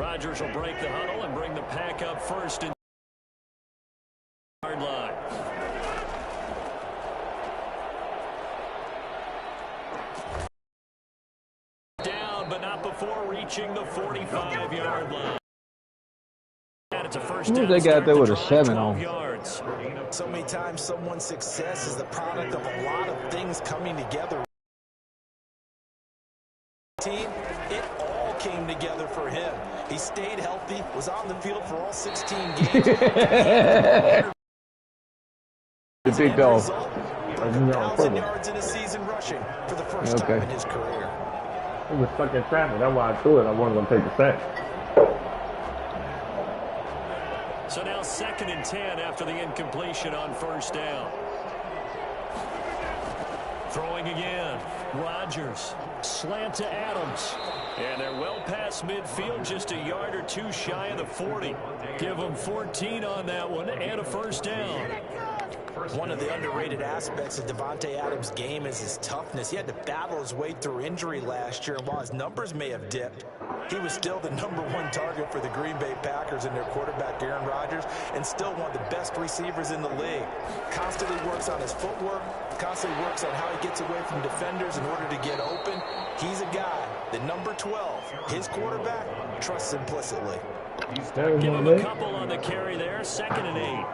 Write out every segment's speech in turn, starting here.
Rodgers will break the huddle and bring the pack up first in the yard line. Down, but not before reaching the 45-yard line. It's a first down. They got there with a 7 on. Yards. So many times someone's success is the product of a lot of things coming together. Team, it all came together for him. He stayed healthy, was on the field for all 16 games. The big dog. 1,000 yards in a season rushing for the first time in his career. He was stuck in traffic. That's why I threw it. I wanted him to take the sack. So now 2nd and 10 after the incompletion on first down. Throwing again. Rodgers. Slant to Adams. And they're well past midfield, just a yard or two shy of the 40. Give them 14 on that one and a first down. One of the underrated aspects of Davante Adams' game is his toughness. He had to battle his way through injury last year, and while his numbers may have dipped, he was still the #1 target for the Green Bay Packers and their quarterback, Aaron Rodgers, and still one of the best receivers in the league. Constantly works on his footwork, constantly works on how he gets away from defenders in order to get open. He's a guy that number 12, his quarterback, trusts implicitly. Give him a couple on the carry there, 2nd and 8.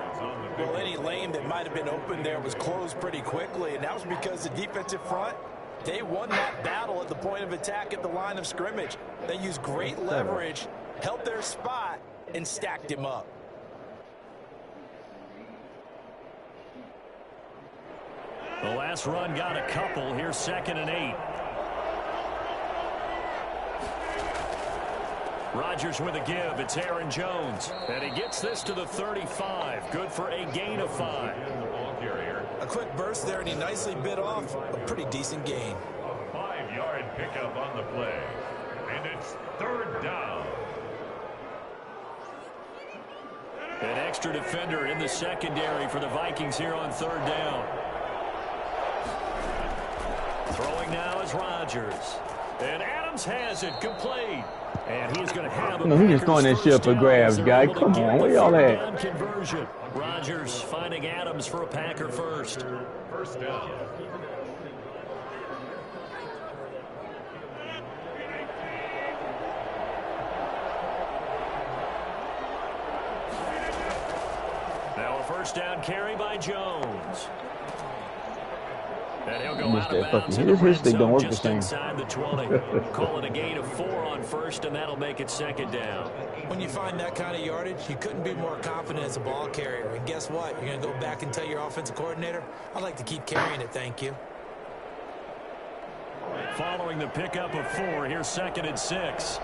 Well, any lane that might have been open there was closed pretty quickly, and that was because the defensive front, they won that battle at the point of attack at the line of scrimmage. They used great leverage, held their spot, and stacked him up. The last run got a couple. Here's 2nd and 8. Rodgers with a give. It's Aaron Jones. And he gets this to the 35. Good for a gain of 5. A quick burst there, and he nicely bit off a pretty decent gain. A 5-yard pickup on the play. And it's 3rd down. An extra defender in the secondary for the Vikings here on 3rd down. Throwing now is Rodgers. And Adams has it complete. And he's going to have No, he's just throwing that shit for grabs, guy. Come on, where y'all at? Conversion. Rodgers finding Adams for a Packer first. First down. Now a first down carry by Jones. And he'll go out of bounds. His thing don't work the just same. inside the 20. Call it a gain of 4 on first, and that'll make it 2nd down. When you find that kind of yardage, you couldn't be more confident as a ball carrier. And guess what? You're going to go back and tell your offensive coordinator, I'd like to keep carrying it, thank you. Following the pickup of 4, here's 2nd and 6.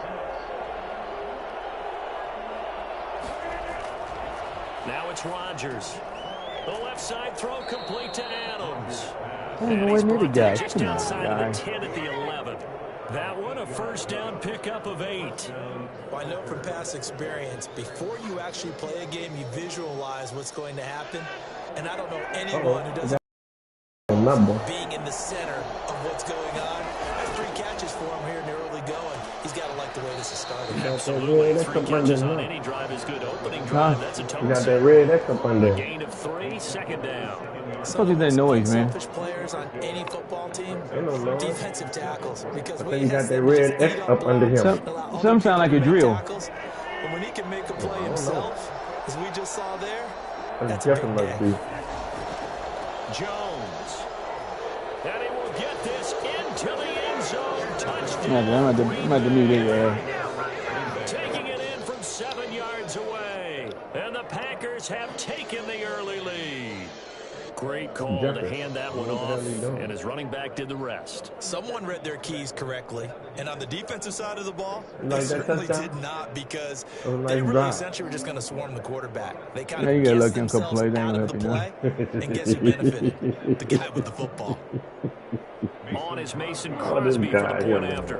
Now it's Rodgers. The left side throw complete to Adams. I don't know where near the guy. Just outside of the 10 at the 11. That one a first down pickup of 8. Well, I know from past experience, before you actually play a game, you visualize what's going to happen. And I don't know anyone who doesn't being in the center of what's going on. That's 3 catches for him here in the early going. He's got to like the way this is starting. Absolutely. 3 catches on any drive is good. Opening drive, that's a total. You got that red X up under. Gain of 3, 2nd down. Look at that noise, man. Selfish players on any football team, defensive tackles, because I think you got that red X up under him. Some sound like a drill. But when he can make a play himself, as we just saw there, That's that's a big definitely day. Jones. And he will get this into the end zone. Touchdown. I'm at the mute it. Taking it in from 7 yards away. And the Packers have taken the early lead. Great call to hand that one off, and his running back did the rest. Someone read their keys correctly, and on the defensive side of the ball, they certainly did not, because they really essentially were just going to swarm the quarterback. They kind of guessed themselves out of the play, and guess who benefited? The guy with the football. On is Mason Crosby for the point after.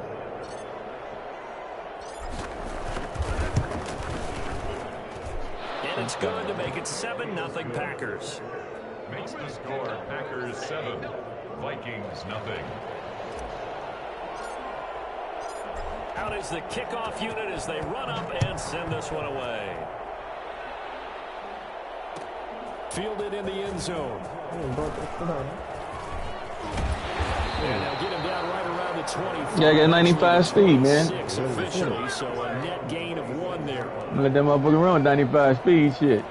And it's good to make it 7-0 Packers. Makes the score Packers 7, Vikings nothing. Out is the kickoff unit as they run up and send this one away. Fielded in the end zone. And they'll get him down right around the 25. Yeah, I got 95 speed, man. Officially, so a net gain of 1 there. Let that motherfucker run 95 speed, shit.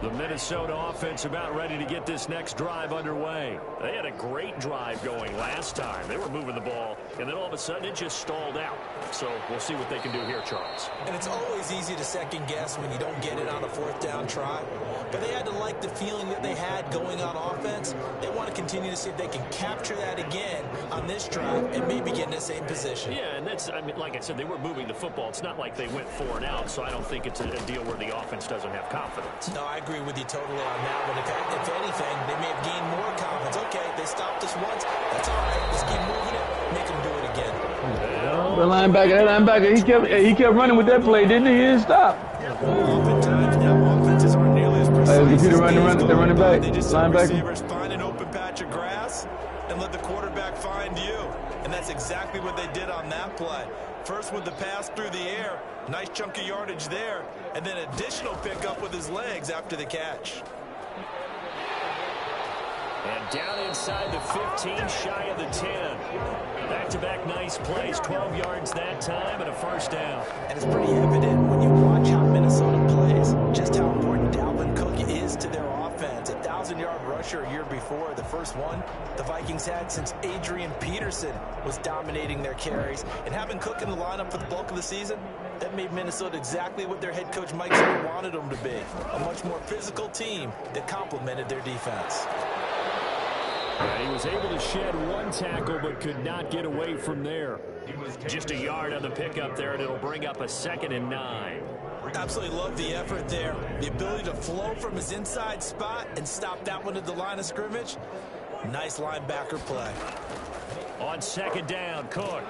The Minnesota offense about ready to get this next drive underway. They had a great drive going last time. They were moving the ball, and then all of a sudden it just stalled out. So we'll see what they can do here, Charles. And it's always easy to second guess when you don't get it on a 4th down try. But they had to like the feeling that they had going on offense. They want to continue to see if they can capture that again on this drive and maybe get in the same position. Yeah, and that's, I mean, like I said, they were moving the football. It's not like they went 4 and out, so I don't think it's a deal where the offense doesn't have confidence. No, I agree with you totally on that one. If anything, they may have gained more confidence. Okay, they stopped us once. That's all right. Let's keep moving it. Make them do it again. The linebacker, he kept running with that play, didn't he? He didn't stop. Oftentimes now offenses aren't nearly as precise. They're running back. They just let Linebacker. receivers find an open patch of grass and let the quarterback find you. And that's exactly what they did on that play. First with the pass through the air, nice chunk of yardage there, and then additional pickup with his legs after the catch. And down inside the 15, shy of the 10. Back-to-back nice plays, 12 yards that time and a first down. And it's pretty evident when you watch how Minnesota plays, just how important Dalvin Cook is to their offense. A 1,000-yard rusher a year before, the first one the Vikings had since Adrian Peterson was dominating their carries. And having Cook in the lineup for the bulk of the season, that made Minnesota exactly what their head coach Mike Zimmer wanted them to be. A much more physical team that complemented their defense. He was able to shed 1 tackle but could not get away from there. Just a yard on the pickup there, and it'll bring up a 2nd and 9. Absolutely love the effort there. The ability to flow from his inside spot and stop that one at the line of scrimmage. Nice linebacker play. On 2nd down, Cook.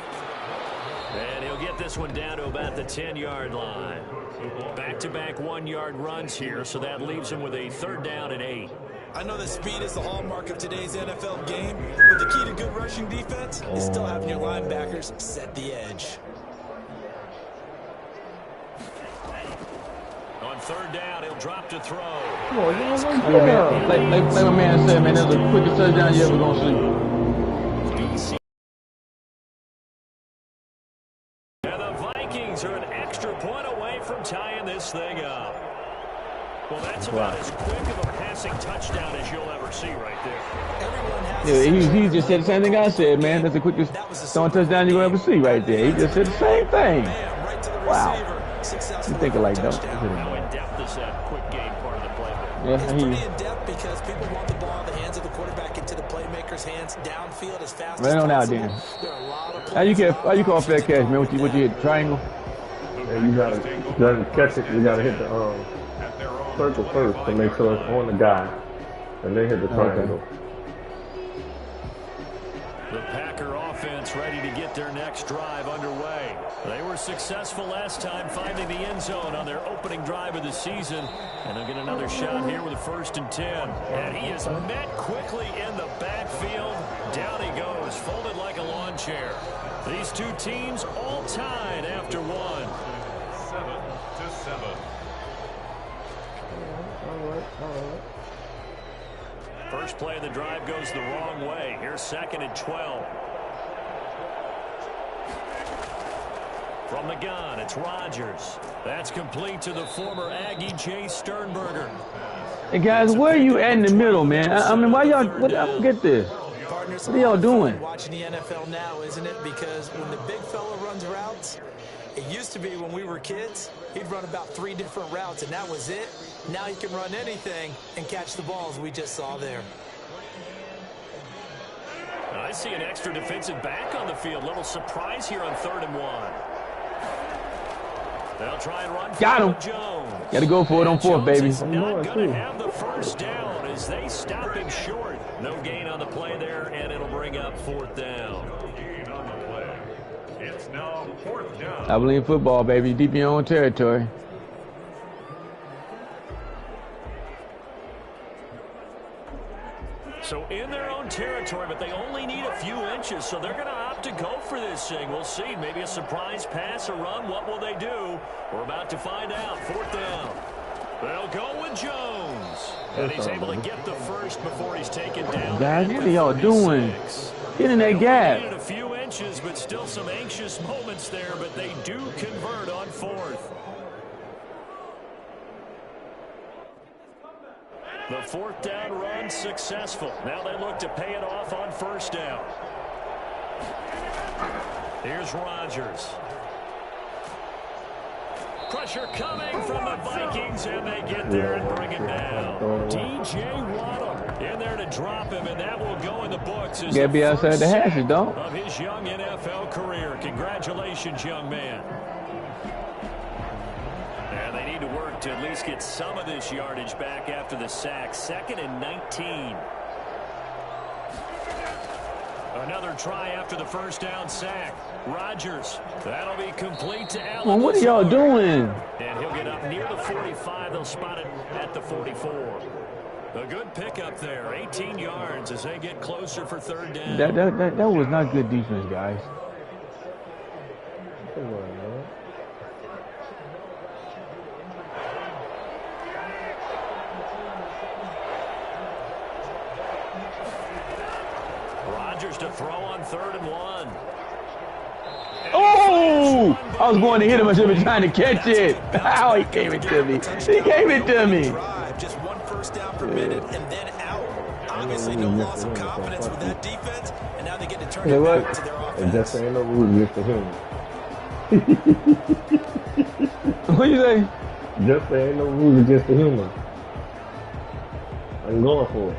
And he'll get this one down to about the 10-yard line. Back-to-back 1-yard runs here, so that leaves him with a 3rd down and 8. I know that speed is the hallmark of today's NFL game, but the key to good rushing defense is still having your linebackers set the edge. On 3rd down, he'll drop to throw. Like my man said, man, that's the quickest touchdown you ever gonna see. And the Vikings are an extra point away from tying this thing up. Well, that's about as quick of a passing touchdown as you'll ever see right there. Yeah, he just said the same thing I said, man. That's the quickest throwing touchdown you'll ever see right there. He just said the same thing. Wow. You think it like that. How in-depth is that quick game part of the play? Yeah, It's pretty in-depth because people want the ball in the hands of the quarterback into the playmaker's hands downfield as fast as right on out possible. there. There are a lot of How you call fair catch, man? What you hit? Triangle? And you gotta catch it. You gotta hit the circle first to make sure it's on the guy, and then hit the triangle. The Packer offense ready to get their next drive underway. They were successful last time finding the end zone on their opening drive of the season. And they'll get another shot here with a 1st and 10. And he is met quickly in the backfield. Down he goes, folded like a lawn chair. These two teams all tied after 1. 7-7. First play of the drive goes the wrong way. Here's 2nd and 12. From the gun, it's Rodgers. That's complete to the former Aggie, Jay Sternberger. Hey, guys, where are you at in the middle, man? I mean, why y'all, I don't get this. Partners, what are y'all doing? Watching the NFL now, isn't it? Because when the big fella runs routes, it used to be when we were kids, he'd run about 3 different routes, and that was it. Now he can run anything and catch the balls we just saw there. I see an extra defensive back on the field. Little surprise here on 3rd and 1. They'll try and run. Got him. Jones. Got to go for it on 4th, baby. Is not going to have the first down as they stop him short. No gain on the play there, and it'll bring up 4th down. Gain on the play. It's now 4th down. I believe in football, baby. Deep in your own territory. So in their own territory, but they only need a few inches, so they're going to opt to go for this thing. We'll see. Maybe a surprise pass, a run. What will they do? We're about to find out. 4th down. They'll go with Jones. And he's able to get the first before he's taken down. Guys, what are y'all doing? Get in that gap. Needed a few inches, but still some anxious moments there, but they do convert on 4th. The 4th down run successful. Now they look to pay it off on 1st down. Here's Rodgers. Pressure coming from the Vikings, and they get there and bring him down. T.J. Waddle in there to drop him, and that will go in the books. You gotta be outside the hashes, don't? Of his young NFL career. Congratulations, young man. And they need to work to at least get some of this yardage back after the sack. 2nd and 19. Another try after the 1st down sack. Rodgers. That'll be complete to Allen. Well, what are y'all doing? And he'll get up near the 45. They'll spot it at the 44. A good pickup there. 18 yards as they get closer for 3rd down. That was not good defense, guys. Rodgers to throw on 3rd and 1. Oh! I was going to hit him. I should have been trying to catch it. How he gave it to me. He gave it to me. Just 1 first down per minute and then out. Obviously, no loss of confidence with that defense, and now they get to turn it back to their offense. And just ain't no rules against the human. What you say? Just there ain't no rules against the human. I'm going for it.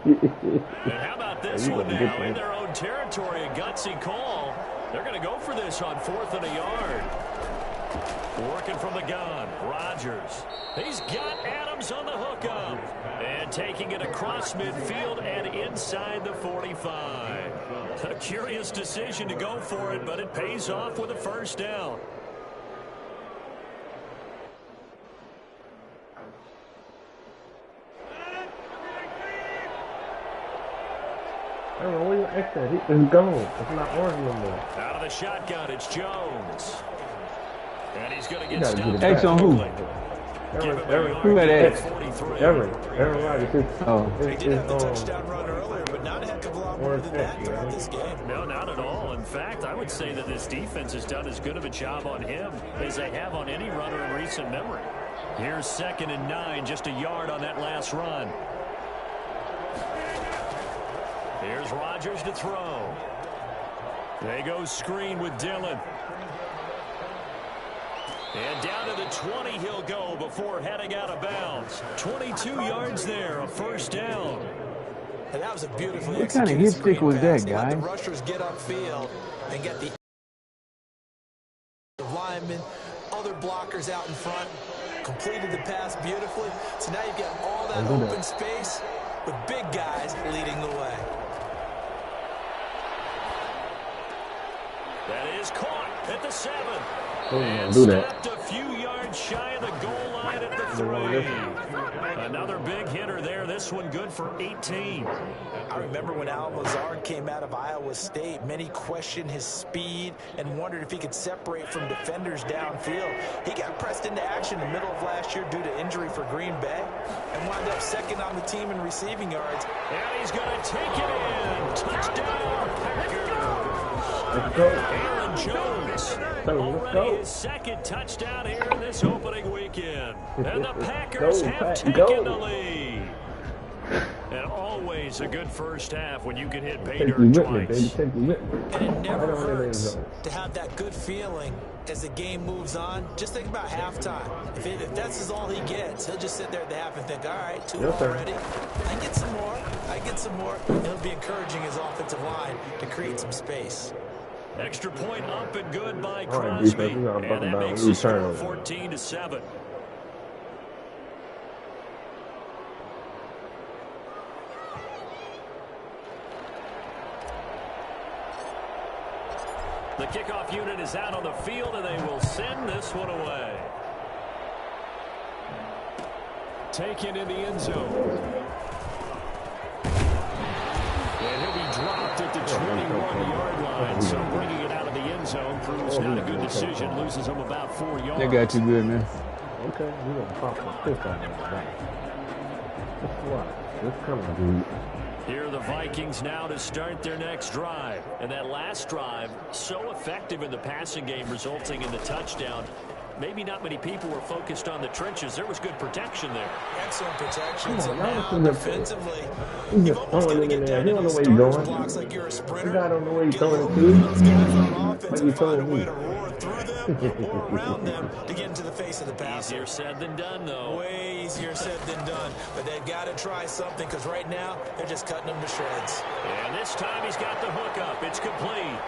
And how about this one now? In their own territory, a gutsy call. They're going to go for this on 4th and a yard. Working from the gun, Rodgers. He's got Adams on the hookup. And taking it across midfield and inside the 45. A curious decision to go for it, but it pays off with a 1st down. I don't know where your X at. It's gone. It's not orange no more. Out of the shotgun, it's Jones. And he's going to get stopped. X on who? Aaron. Who had X? Aaron Rodgers. Oh. They did have the touchdown run earlier, but not a heck of a lot more than that throughout this game. No, not at all. In fact, I would say that this defense has done as good of a job on him as they have on any runner in recent memory. Here's 2nd and 9, just a yard on that last run. Here's Rodgers to throw. They go screen with Dillon. And down to the 20 he'll go before heading out of bounds. 22 yards there, a 1st down. And that was a beautifully What kind of hit stick was that, guys? The rushers get upfield and get the linemen, other blockers out in front, completed the pass beautifully. So now you've got all that open space with big guys leading the way. That is caught at the 7. And do that. A few yards shy of the goal line at the 3. Another big hitter there. This one good for 18. I remember when Allen Lazard came out of Iowa State, many questioned his speed and wondered if he could separate from defenders downfield. He got pressed into action in the middle of last year due to injury for Green Bay and wound up 2nd on the team in receiving yards. And he's going to take it in. Touchdown, Packers. Let's go. Aaron Jones. Already his 2nd touchdown here in this opening weekend. And the Packers have taken the lead. And always a good first half when you can hit pay dirt twice. And it never hurts to have that good feeling as the game moves on. Just think about halftime. If that's all he gets, he'll just sit there at the half and think, all right, 2 already. I get some more. I get some more. And he'll be encouraging his offensive line to create some space. Extra point up and good by Crosby. And that makes the score 14-7. The kickoff unit is out on the field, and they will send this one away. taken in the end zone. And he'll be dropped at the 21-yard line. So bringing it out of the end zone proves not a good decision. Loses him about 4 yards. They got you good, man. Okay, we're going to pop the piss on him back. Guess what? It's coming, dude. Here are the Vikings now to start their next drive. And that last drive, so effective in the passing game, resulting in the touchdown. Maybe not many people were focused on the trenches. There was good protection there. Excellent protection. Come on, now y'all defensively, he's you've just almost got throwing to it in get there. down He to don't know these where he's starters' going. blocks like you're a sprinter. You don't know where he's Get a throwing little it bit of to. those guys on offense What and you find a telling way me? to roar through them or around them to get into the face of the passer. Easier said than done, though. Way easier said than done. But they've got to try something because right now they're just cutting them to shreds. And this time he's got the hook up. It's complete.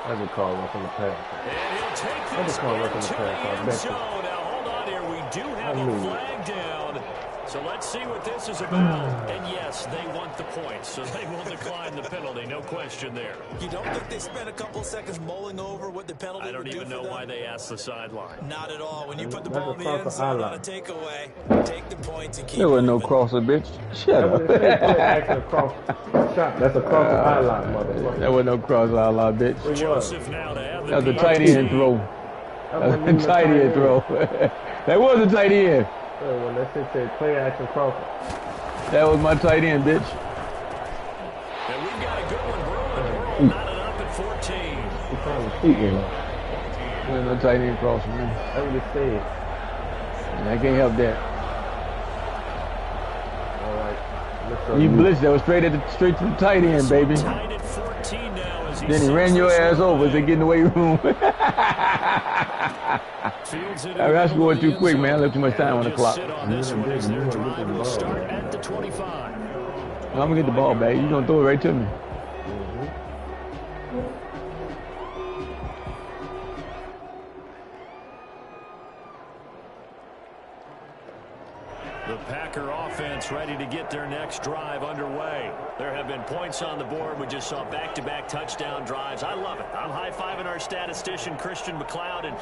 I would call roughing the pass. And he'll take I this would call roughing the into the pass. I end bet zone. you. Now, hold on here. We do have I a knew it. flag down. So let's see what this is about. And yes, they want the points, so they will decline the penalty. No question there. You don't think they spent a couple seconds mulling over what the penalty I don't would do even for know them? why they asked the sideline. Not at all. When you put the That's ball a in the cross end of zone on a highlight. takeaway, take the points and keep There was no moving. crosser, bitch. Shut That's what up. they say. Play action across shot. That's a cross of highlight, motherfucker. There was no cross out loud, bitch. It was. Joseph now to have the That was a PAT. tight end throw. That That wasn't was even a tight end throw. That was a tight end. When that shit said play action cross. That was my tight end, bitch. And we've got a good one brewing. We're knotted up at 14. He's trying to shoot you. There's no tight end cross, man. That's what it said. I can't help that. All right. You blitzed that was straight to the tight end, baby. Tied at 14 now as Then he ran your ass over to get in the weight room. I scored too quick, man. I left too much time on the clock. Sit on this one as their drive will start at the 25. I'm gonna get the ball back. You're gonna throw it right to me. The Packer offense ready to get their next drive underway. There have been points on the board. We just saw back-to-back touchdown drives. I love it. I'm high-fiving our statistician, Christian McLeod, and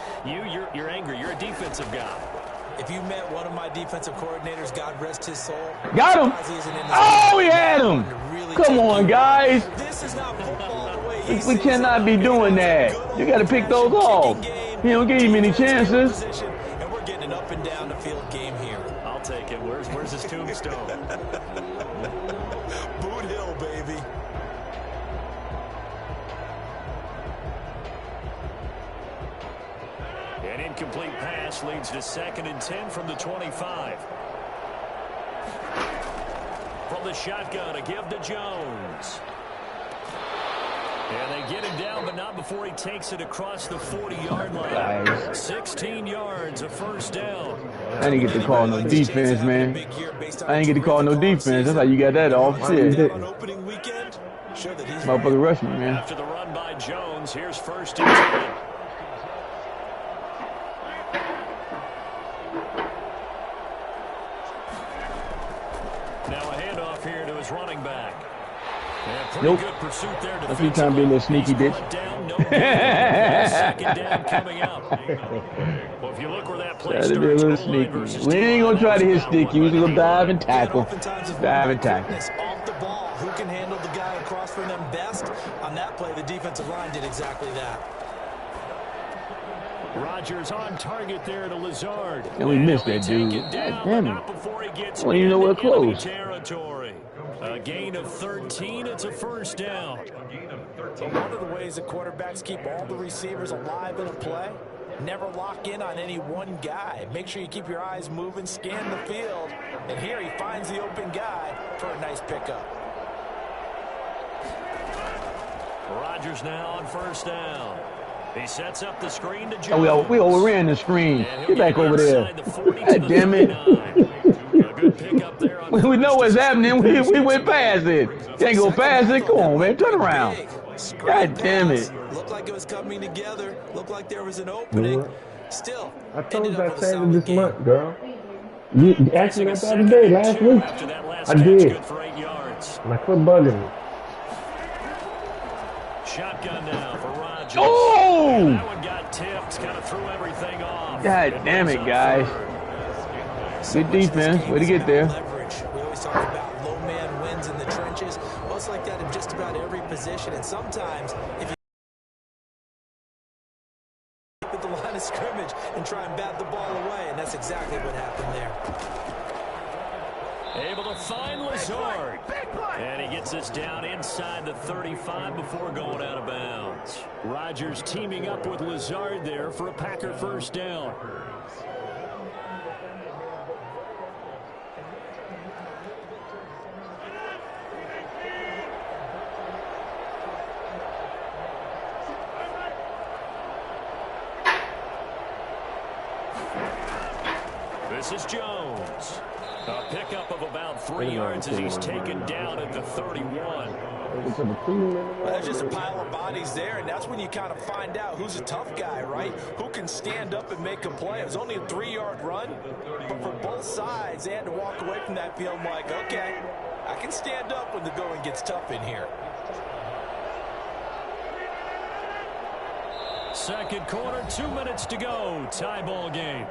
you're angry. You're a defensive guy. If you met one of my defensive coordinators, God rest his soul. Got him. Oh, we had him. Come on, guys. This is not football the way he We cannot be doing that. You got to pick those off. He don't give you many chances. And we're getting an up and down the field game here. I'll take it. Where's his tombstone? Boot Hill, baby. An incomplete pass leads to 2nd and 10 from the 25. From the shotgun, a give to Jones. And they get him down, but not before he takes it across the 40-yard line. Nice. 16 yards, a first down. I didn't get to call no defense, man. I ain't get to call no defense. That's how you got that off. Shit. On opening weekend, show that he's Motherfucker rushed me, man. After the run by Jones, here's 1st and 10. Now a handoff here to his running back. And pretty Nope. good pursuit there. That's me trying to be a little sneaky, He's bitch. brought down, no good. 2nd down coming up. Well, if you look where that play Try to be a little starts, goal line sneaky. versus We ain't gonna try to hit sticky. We gonna dive and tackle. oftentimes it's Dive and tackle. quickness off the ball. Who can handle the guy across from them best? On that play, the defensive line did exactly that. Rodgers on target there to Lazard. And we missed he'll that be dude. taken down, God but damn not it. before he gets I don't even know we're into enemy close. territory. A gain of 13. It's a first down. But one of the ways the quarterbacks keep all the receivers alive in a play, never lock in on any one guy. Make sure you keep your eyes moving, scan the field. And here he finds the open guy for a nice pickup. Rodgers now on first down. He sets up the screen to Jones. Oh, we overran the screen. And he'll Get back over there. inside the 40 to God the damn it. 39. A good pickup there on We know what's first. happening. We went past it. Can't go past it. Come on, man. Turn around. God damn it. Looked like it was coming together. Looked like there was an opening. Still, I told you ended up I with a saved solid this game. month, girl. You asked me that the other day, last week. After that last I catch, did. good for 8 yards. And I quit bugging me. Shotgun now for Rodgers. Oh! That one got tipped, kind of threw everything off. off. God damn it, guys. Good defense. Way to get there. Leverage. We always talk about low man wins in the trenches. Well, it's like that in just about every position. And sometimes, if you at the line of scrimmage and try and bat the ball away, and that's exactly what happened there. Able to find Lazard. And he gets us down inside the 35 before going out of bounds. Rodgers teaming up with Lazard there for a Packer first down. This is Jones. A pickup of about 3 yards as he's taken down at the 31. There's just a pile of bodies there, and that's when you kind of find out who's a tough guy, right? Who can stand up and make a play. It was only a 3-yard run, but for both sides, they had to walk away from that field like, okay, I can stand up when the going gets tough in here. Second quarter, 2 minutes to go. Tie ball game.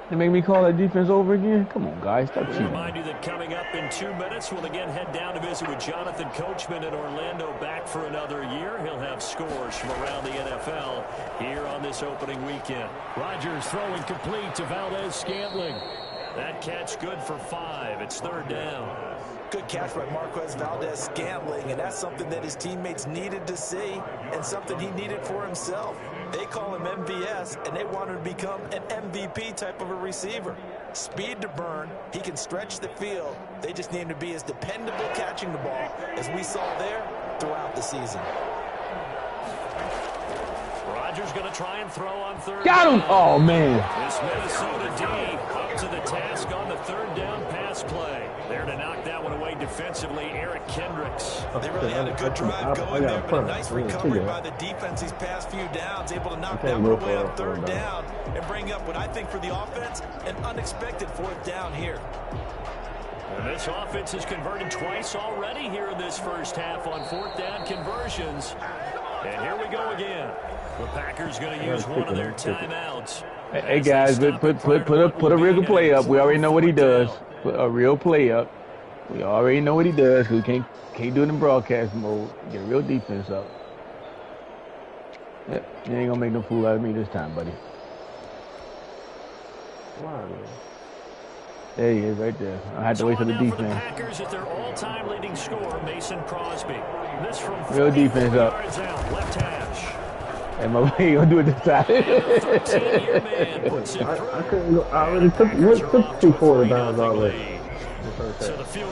They make me call that defense over again? Come on, guys. Stop cheating. Remind you that coming up in 2 minutes, we'll again head down to visit with Jonathan Coachman in Orlando, back for another year. He'll have scores from around the NFL here on this opening weekend. Rodgers throwing complete to Valdez-Scantling. That catch good for 5. It's third down. Good catch by Marquez Valdez-Scantling, and that's something that his teammates needed to see and something he needed for himself. They call him MVS, and they want him to become an MVP type of a receiver. Speed to burn. He can stretch the field. They just need him to be as dependable catching the ball as we saw there throughout the season. Rodgers going to try and throw on third Got him! down. Oh, man. This Minnesota D up to the task on the third down pass play. There to knock that one away defensively, Eric Kendricks. They really had a good drive going there, but a nice recovery by the defense these past few downs, able to knock that one away on third down and bring up what I think for the offense, an unexpected fourth down here. And this offense has converted twice already here in this first half on fourth down conversions. And here we go again. The Packers going to use one of their timeouts. Hey guys, put a real play up. We already know what he does. Put a real play up. We already know what he does. We can't do it in broadcast mode. Get a real defense up. Yep, you ain't gonna make no fool out of me this time, buddy. There he is, right there. I had to wait for the defense. For the Packers at their all-time leading scorer, Mason Crosby. This from real defense up. Out, left hash. Hey, my boy, you gonna do it this time? I couldn't go. I already took 2 quarter downs already.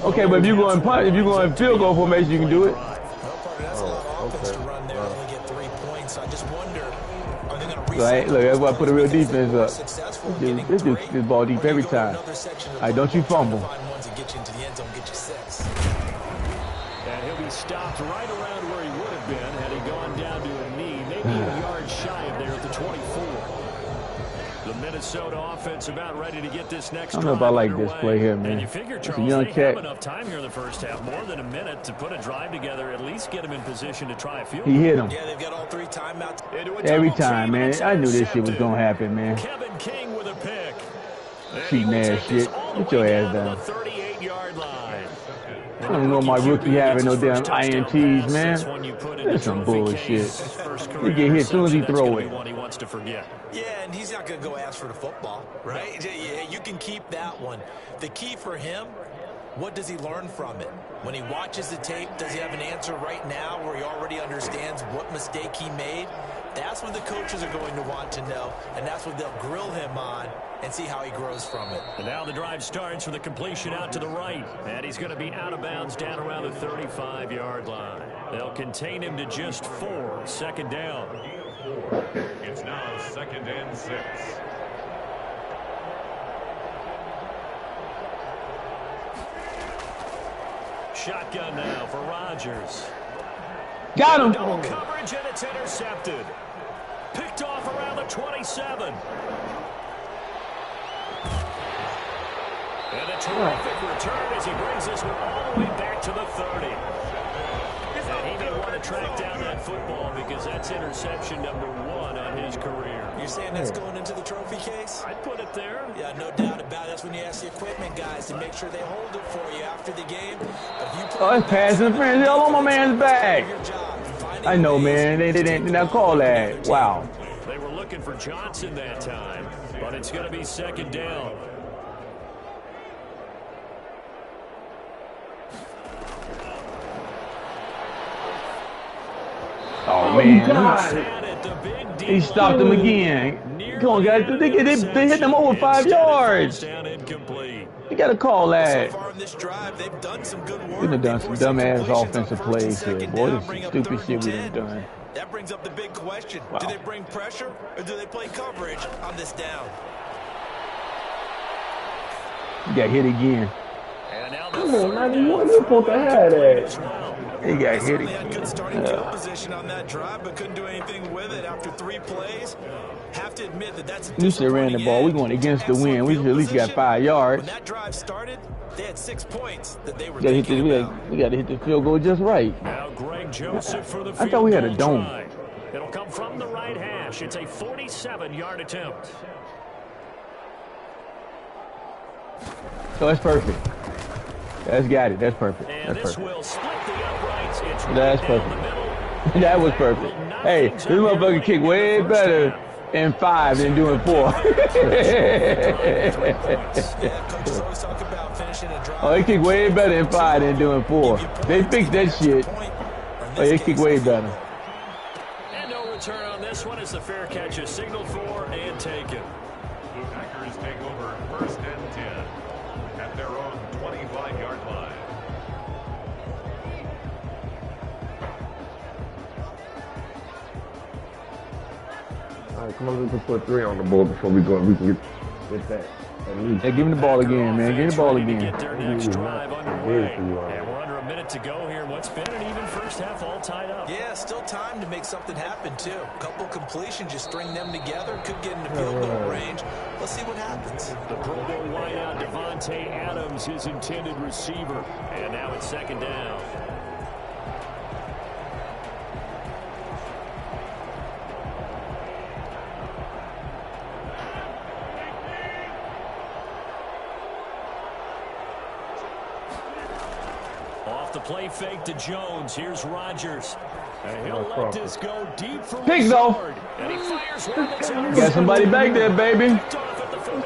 Okay, but if you go in punt, if you go in field goal formation, you can do it. That's a lot of offense to run there and only get 3 points. I just wonder, are they going to Right, look, that's why I put a real defense up. This ball deep every time. All right, don't you fumble. And he'll be stopped right around where he would have been had he gone down to a knee, maybe a yard shy of there at the 24. The Minnesota offense about ready to get this next drive. I don't know if I like this play here, man. And you figure, It's a Charles, young they cat. have enough time here in the first half, more than a minute, to put a drive together, at least get him in position to try a field goal. He hit him. Yeah, they've got all 3 timeouts. Every time, man. I knew this shit was going to happen, man. Kevin King with a pick. Cheating ass shit. Get your ass down. 38-yard line. I don't know my rookie having no damn INTs, man. That's some bullshit. He get hit as soon as he throw it. He wants to forget. Yeah, and he's not going to go ask for the football, right? Yeah, you can keep that one. The key for him, what does he learn from it? When he watches the tape, does he have an answer right now where he already understands what mistake he made? That's what the coaches are going to want to know, and that's what they'll grill him on and see how he grows from it. And now the drive starts with a completion out to the right, and he's going to be out of bounds down around the 35-yard line. They'll contain him to just 4, second down. It's now 2nd and 6. Shotgun now for Rodgers. Got him. Double coverage, and it's intercepted. Picked off around the 27. And a terrific return as he brings this one all the way back to the 30. And he may want to track down that football because that's interception number 1 on his career. You're saying that's going into the trophy case? I'd put it there. Yeah, no doubt about it. That's when you ask the equipment guys to make sure they hold it for you after the game. But if you Oh, it's pass interference. All on my man's back. I know, man. They did not call that. Wow. They were looking for Johnson that time, but it's going to be second down. Oh, man. He stopped him again. Come on, guys. They hit them over 5 yards. You got to call that. So far in this drive, they've done some good work. We've done some dumbass offensive plays here. Boy, this is stupid shit we've done. That brings up the big question. Wow. Do they bring pressure or do they play coverage on this down? He got hit again. Come on, 91. You're supposed to have that. He got hit They had good starting again. field position on that drive, but couldn't do anything with it after 3 plays. Have to admit that's a You should have ran the ball. We're going against the wind. We should at least got 5 yards. When that drive started, they had 6 points that they were We got to hit the field goal just right. Now Greg Joseph for the I thought we had a field dome. goal try. It'll come from the right hash. It's a 47-yard attempt. So that's perfect. That's got it. That's perfect. And That's this perfect. will split the uprights. It's right That's down perfect. the middle. That was perfect. Hey, this motherfucker kicked way better in 5 than doing 4. Oh, he kicked way better in 5 than doing 4. They fixed that shit. Oh, they kicked way better. And no return on this one as the fair catch is signaled for and taken. The Packers take over 1st and 10 at their own 25-yard line. All right, come on, we can put 3 on the board before we go. We can get that. At least. Hey, give him the ball again, man. Give him the ball Ready to again. Get their next drive underway. Big for you, And we're under a minute to go here. What's been an even first half all tied up. Yeah, still time to make something happen, too. A couple completions, just string them together. Could get into field goal range. Let's see what happens. The Pro Bowl wideout Davante Adams, his intended receiver. And now it's second down. Off the play fake to Jones. Here's Rodgers. And he'll let this go deep for Pick, though. Lazard. And he fires one that's Got somebody back there, baby.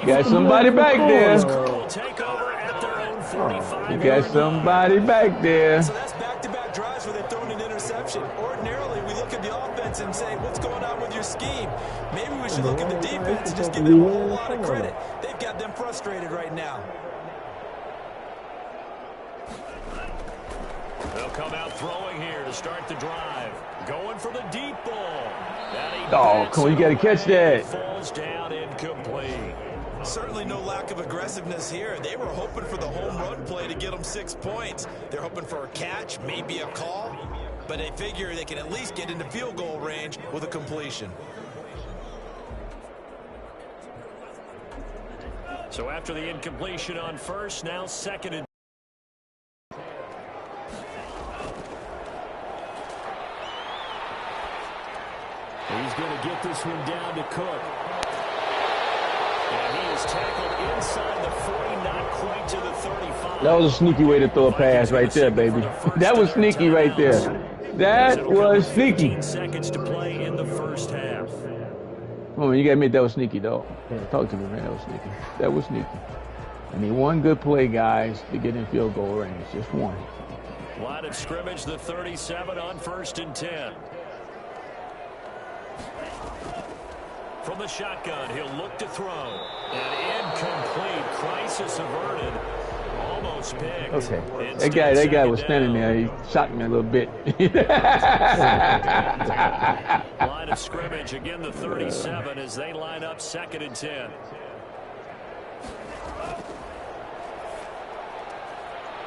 Got somebody back there. Will take over at their own 45. Got somebody back there. So that's back-to-back drives where they've thrown an interception. Ordinarily, we look at the offense and say, what's going on with your scheme? Maybe we should look at the defense and just give them a whole lot of credit. They've got them frustrated right now. They'll come out throwing here to start the drive. Going for the deep ball. Oh, come on, you got to catch that. Falls down incomplete. Certainly no lack of aggressiveness here. They were hoping for the home run play to get them 6 points. They're hoping for a catch, maybe a call, but they figure they can at least get into field goal range with a completion. So after the incompletion on first, now second and he's going to get this one down to Cook. And he is tackled inside the 40, not quite to the 35. That was a sneaky way to throw a pass right there, baby. That was sneaky right there. That was sneaky. 15 seconds to play in the first half. Come on, man, you got to admit that was sneaky, though. Talk to me, man. That was sneaky. That was sneaky. I need one good play, guys, to get in field goal range. Just one. Line of scrimmage, the 37 on 1st and 10. From the shotgun, he'll look to throw. An incomplete. Crisis averted. Almost picked. Okay. That guy was standing there. He shocked me a little bit. Line of scrimmage, again the 37 as they line up 2nd and 10.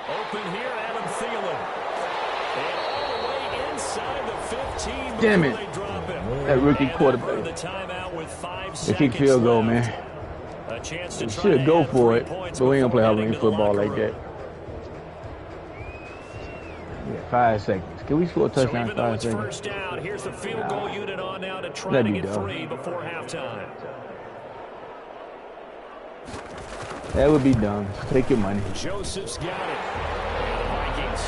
Open here, Adam Thielen. And all the way inside the 15. Damn it. They drop him. That rookie And quarterback. the timeout with 5 They seconds kick field goal, left. man. A chance to We try should to go add for 3 it, points but we ain't gonna play before Halloween heading to the football locker like room. that. Yeah, 5 seconds. Can we score a So touchdown in even though 5 it's seconds? first down, here's the field goal unit on now to try to That'd be get dumb. 3 before halftime. That would be dumb. Take your money. Joseph's got it. And the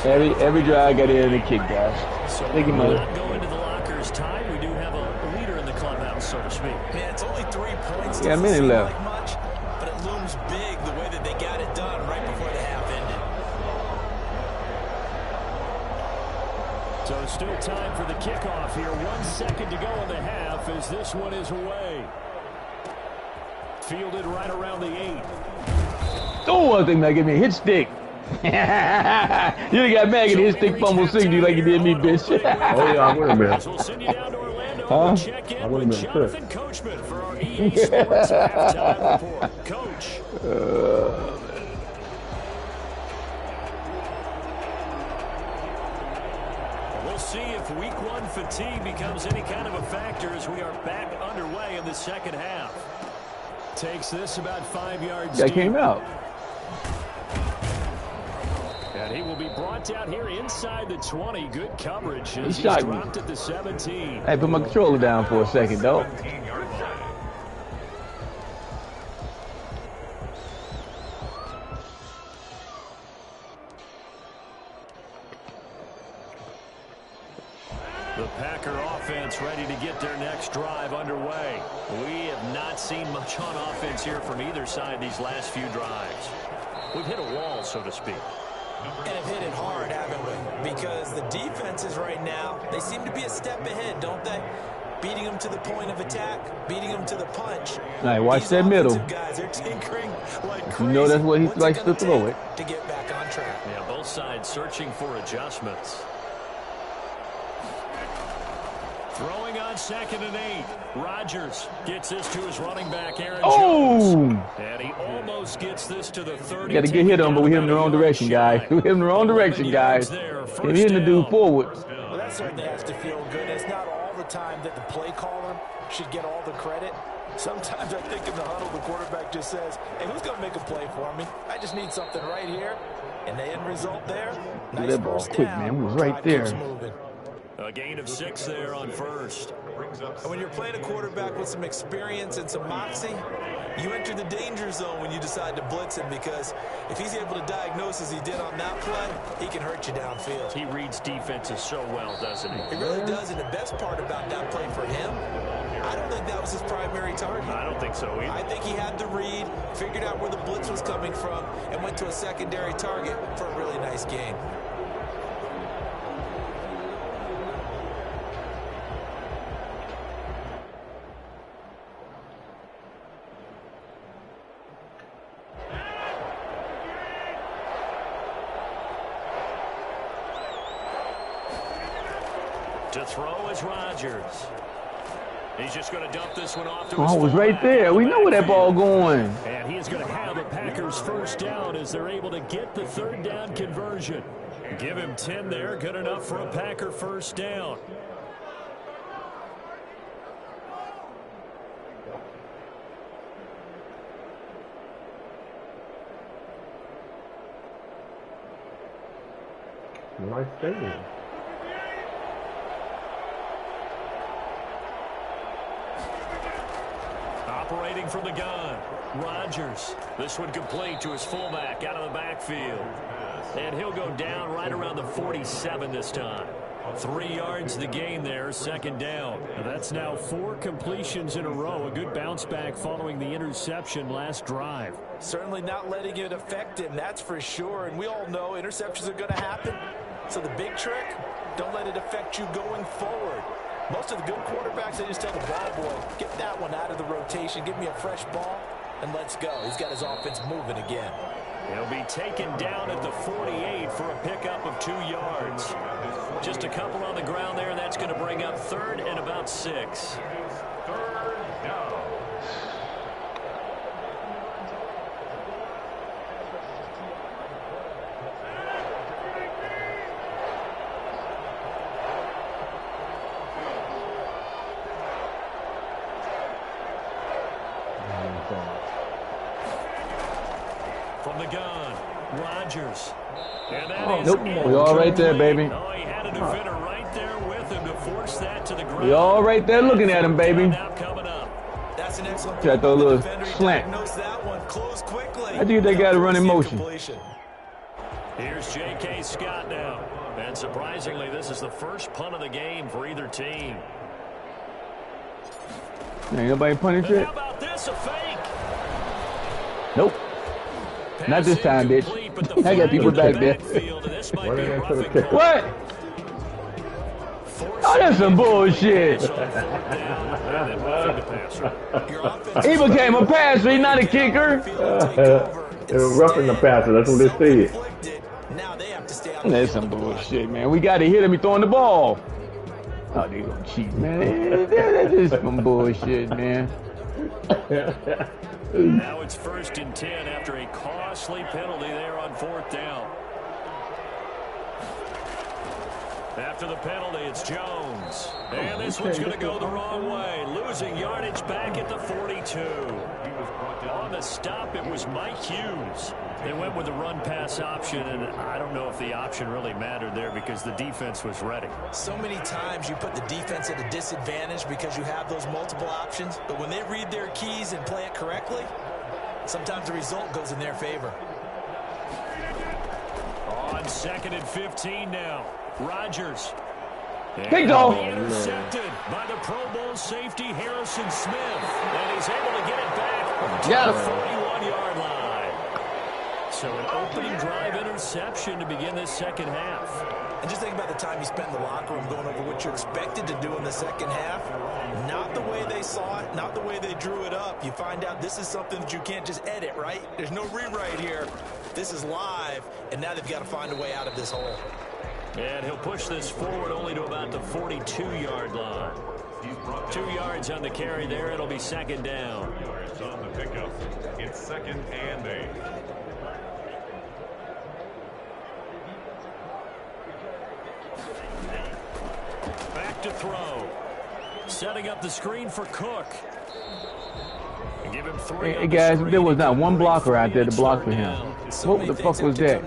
Vikings. Every drive got in and kick, guys. So Take your we're money. not going to the lockers tied. We do have a leader in the clubhouse, so to speak. Man, it's only 3 points. Yeah, a Doesn't minute seem left. like much, but it looms big the way that they got it done right before the half ended. So still time for the kickoff here. 1 second to go in the half as this one is away. Fielded right around the 8. Oh, I think that gave me a hit stick. You done got mad at hit stick fumble 60 like you did me, bitch. Oh, yeah, I would have been. We'll send you down to Orlando. Huh? We'll check I in would've with been Jonathan Coachman for our EA Sports halftime report. Coach. We'll see if week 1 fatigue becomes any kind of a factor as we are back underway in the second half. Takes this about 5 yards That deep. came out. And he will be brought down here inside the 20. Good coverage as he's shot me. dropped at the 17. Hey, put my controller down for a second, dog. 17-yard line. The Packer offense ready to get their next drive underway. We have not seen much on offense here from either side these last few drives. We've hit a wall, so to speak. And have hit it hard, haven't we? Because the defenses right now, they seem to be a step ahead, don't they? Beating them to the point of attack, beating them to the punch. All right, watch These that middle. offensive guys, they're tinkering like You crazy. know that's what he What's likes gonna to throw take it. to get back on track. Yeah, both sides searching for adjustments. Throwing on 2nd and 8. Rodgers gets this to his running back, Aaron Jones. Oh! And he almost gets this to the 30. We got to get hit on, but we hit him the wrong direction, guys. We hit him the wrong direction, guys. Get hitting the dude forward. Well, that certainly has to feel good. It's not all the time that the play caller should get all the credit. Sometimes I think in the huddle, the quarterback just says, hey, who's going to make a play for me? I just need something right here. And the end result there, Get nice that ball first quick, down. man. We was right Drive keeps there. moving. A gain of 6 there on first. And when you're playing a quarterback with some experience and some moxie, you enter the danger zone when you decide to blitz him, because if he's able to diagnose as he did on that play, he can hurt you downfield. He reads defenses so well, doesn't he? He really does, and the best part about that play for him, I don't think that was his primary target. I don't think so either. I think he had the read, figured out where the blitz was coming from, and went to a secondary target for a really nice gain. To throw is Rodgers. He's just going to dump this one off to his Oh, it was right fullback there. in the We know where that ball backfield. going. And he is going to have the Packers first down as they're able to get the 3rd down conversion. Give him 10 there. Good enough for a Packer first down. Nice thing. Operating from the gun, Rodgers. This one complete to his fullback out of the backfield. And he'll go down right around the 47 this time. 3 yards the gain there, 2nd down. That's now 4 completions in a row. A good bounce back following the interception last drive. Certainly not letting it affect him, that's for sure. And we all know interceptions are going to happen. So the big trick, don't let it affect you going forward. Most of the good quarterbacks, they just tell the ball boy, get that one out of the rotation, give me a fresh ball, and let's go. He's got his offense moving again. He'll be taken down at the 48 for a pickup of 2 yards. Just a couple on the ground there. That's going to bring up 3rd and about 6. 3rd down. From the gun, Rodgers. And that is Nope. We all right there, baby. Oh, he had a defender right there with him to force that to the ground. We all right there looking at him, baby. Now coming up. That's an excellent Try to throw a little slant. That one close quickly. I think they got to run in motion. Here's J.K. Scott now. And surprisingly, this is the first punt of the game for either team. Ain't nobody punting shit? How about this, a fake? Nope. Not this time, bitch. I got people back there. What? Oh, that's some bullshit. He became a passer, he's not a kicker. They were roughing the passer, that's what they said. That's some bullshit, man. We got to hit him, he throwing the ball. Oh, they gonna cheat, man. That's just some bullshit, man. Now it's 1st and 10 after a costly penalty there on 4th down. After the penalty, it's Jones. And this one's going to go the wrong way. Losing yardage back at the 42. On the stop, it was Mike Hughes. They went with the run-pass option, and I don't know if the option really mattered there because the defense was ready. So many times you put the defense at a disadvantage because you have those multiple options, but when they read their keys and play it correctly, sometimes the result goes in their favor. On 2nd and 15 now, Rodgers. Big off. Intercepted by the Pro Bowl safety Harrison Smith, and he's able to get it back to Got the him. 41-yard line. So an opening drive interception to begin this second half. And just think about the time you spent in the locker room going over what you're expected to do in the second half. Not the way they saw it, not the way they drew it up. You find out this is something that you can't just edit, right? There's no rewrite here. This is live, and now they've got to find a way out of this hole. And he'll push this forward only to about the 42-yard line. 2 yards on the carry there. It'll be 2nd down. Yards on the pickup. It's 2nd and 8. Back to throw. Setting up the screen for Cook. And give him 3 Hey, guys, there was not one blocker out there to block for him. What the fuck was that?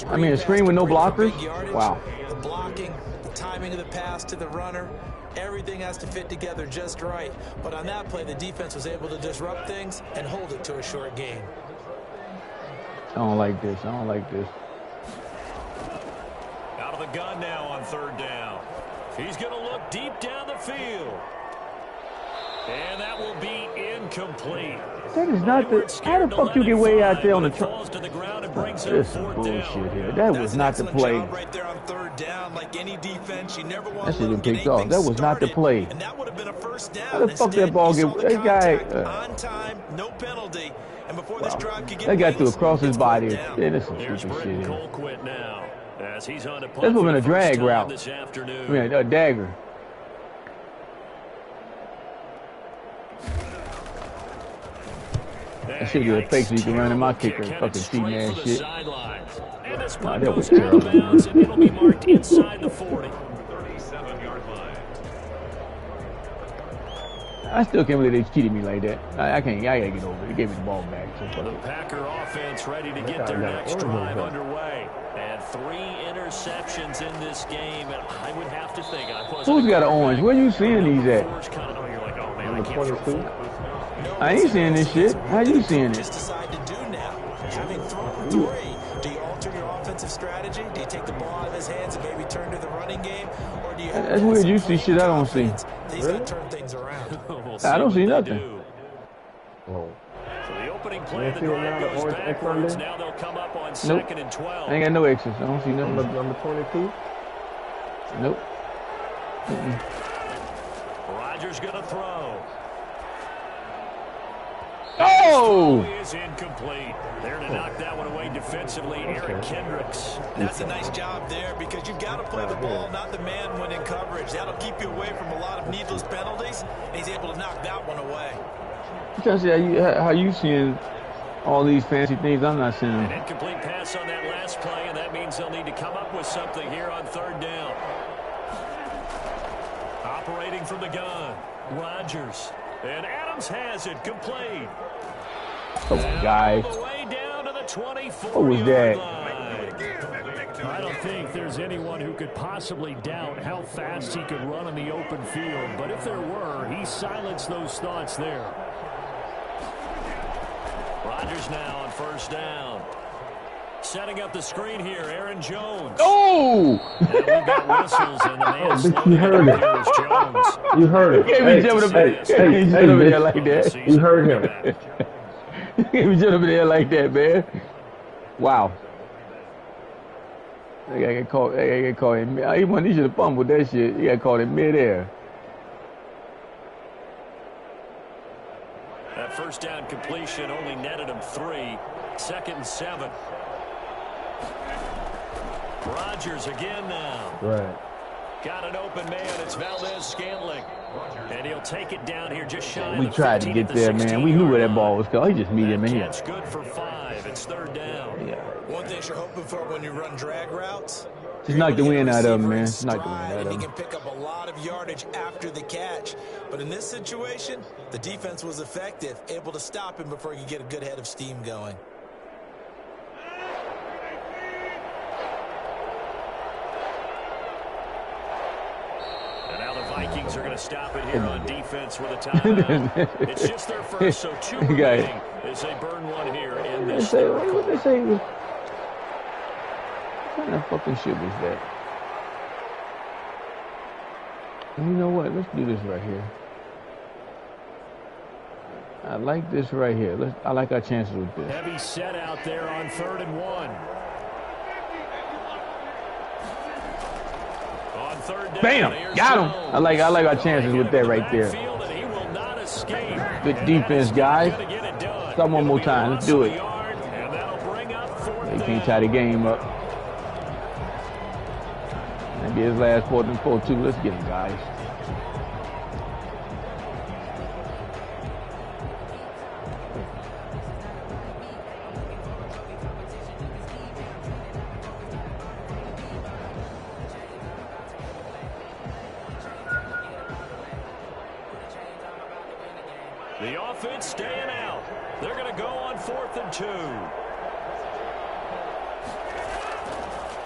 I mean, a screen with no blockers? Wow. The blocking, the timing of the pass to the runner, everything has to fit together just right. But on that play, the defense was able to disrupt things and hold it to a short gain. I don't like this. I don't like this. Out of the gun now on 3rd down. He's going to look deep down the field. And that will be incomplete. That is not the. How the fuck you get way out there on the truck? This is some bullshit here. That was not the play. Right there on 3rd down, like any defense, you never want That to should have get been picked off. anything That was not the started, play. and that would have been a 1st down. How the fuck that ball get? That guy. On time, no penalty, and before this drive could get That guy threw across his body. down. Yeah, that's some Here's stupid shit Britton here. Colquitt now. As he's on a punt That's for been the a drag first time route. this afternoon. I mean, a dagger. That should be a fake so you can run in my kicker. Fucking cheating ass shit. Nah, that was terrible. It'll be marked inside the 40. 37-yard line. I still can't believe they cheated me like that. I can't. I gotta get over it. They gave me the ball back. So fuck The it. Packer offense ready to get their next drive underway. And 3 interceptions in this game. And I would have to think. Who's got an orange? Where you seeing these at? You're like, oh man, I Number can't 22. I ain't seeing this shit. How you seeing Just it? decide to do now. Having thrown 3, do you alter your offensive strategy? Do you take the ball out of his hands and maybe turn to the running game? Or do you have That's weird. You see shit I don't see. He's going to turn things around. We'll I don't what see they nothing. do. Oh. So the opening play of the see it now, drive the goes orange X on backwards. there? Now they'll come up on Nope. 2nd and 12. I ain't got no X's. I don't see nothing. Number 22. Nope. Rodgers going to throw. Oh! Is incomplete. There to knock that one away defensively, Eric Kendricks. That's a nice job there because you've got to play the ball, not the man when in coverage. That'll keep you away from a lot of needless penalties. And he's able to knock that one away. I'm trying to see how you seeing all these fancy things I'm not seeing. An incomplete pass on that last play, and that means they'll need to come up with something here on 3rd down. Operating from the gun, Rodgers. And Adams has it complete. Come on, guys. All the way What was that? I don't think there's anyone who could possibly doubt how fast he could run on the open field. But if there were, he silenced those thoughts there. Rodgers now on first down. Setting up the screen here, Aaron Jones. Oh! And we've got whistles, and the man You heard it. Jones. You heard it. He jumping up there like that. You heard him. He was jumping up there like that, man. Wow. I got caught. I got caught in. He should have fumbled that shit. He got caught in midair. That first down completion only netted him 3. 2nd and 7. Rodgers again now. Right. Got an open man. It's Valdez-Scantling. And he'll take it down here just shy We of the tried to 15 get there, man. We knew where that ball was going. He just meet him in here. That's good for 5. It's 3rd down. Yeah. One thing you're hoping for when you run drag routes, Just knock the wind out of him, man. Just Knock the wind out and of he him. can pick up a lot of yardage after the catch. But in this situation, the defense was effective, able to stop him before he could get a good head of steam going. And now the Vikings are going to stop it here on defense with a timeout. It's just their first, so 2 remaining as they burn one here in this third What they quarter. say? What kind of fucking shit was that? You know what? Let's do this right here. I like this right here. I like our chances with this. Heavy set out there on 3rd and 1. On 3rd down, Bam! here's Got him. Jones. I like our chances with that right there. Backfield, and he will not escape. Good defense, guys. Gonna get it done. Stop one more It'll be a time. Let's loss do of it. a yard, and that'll bring up 4th They down. can't tie the game up. That'll be his last 4th and 4 too. Let's get him, guys. The offense staying out. They're going to go on 4th and 2.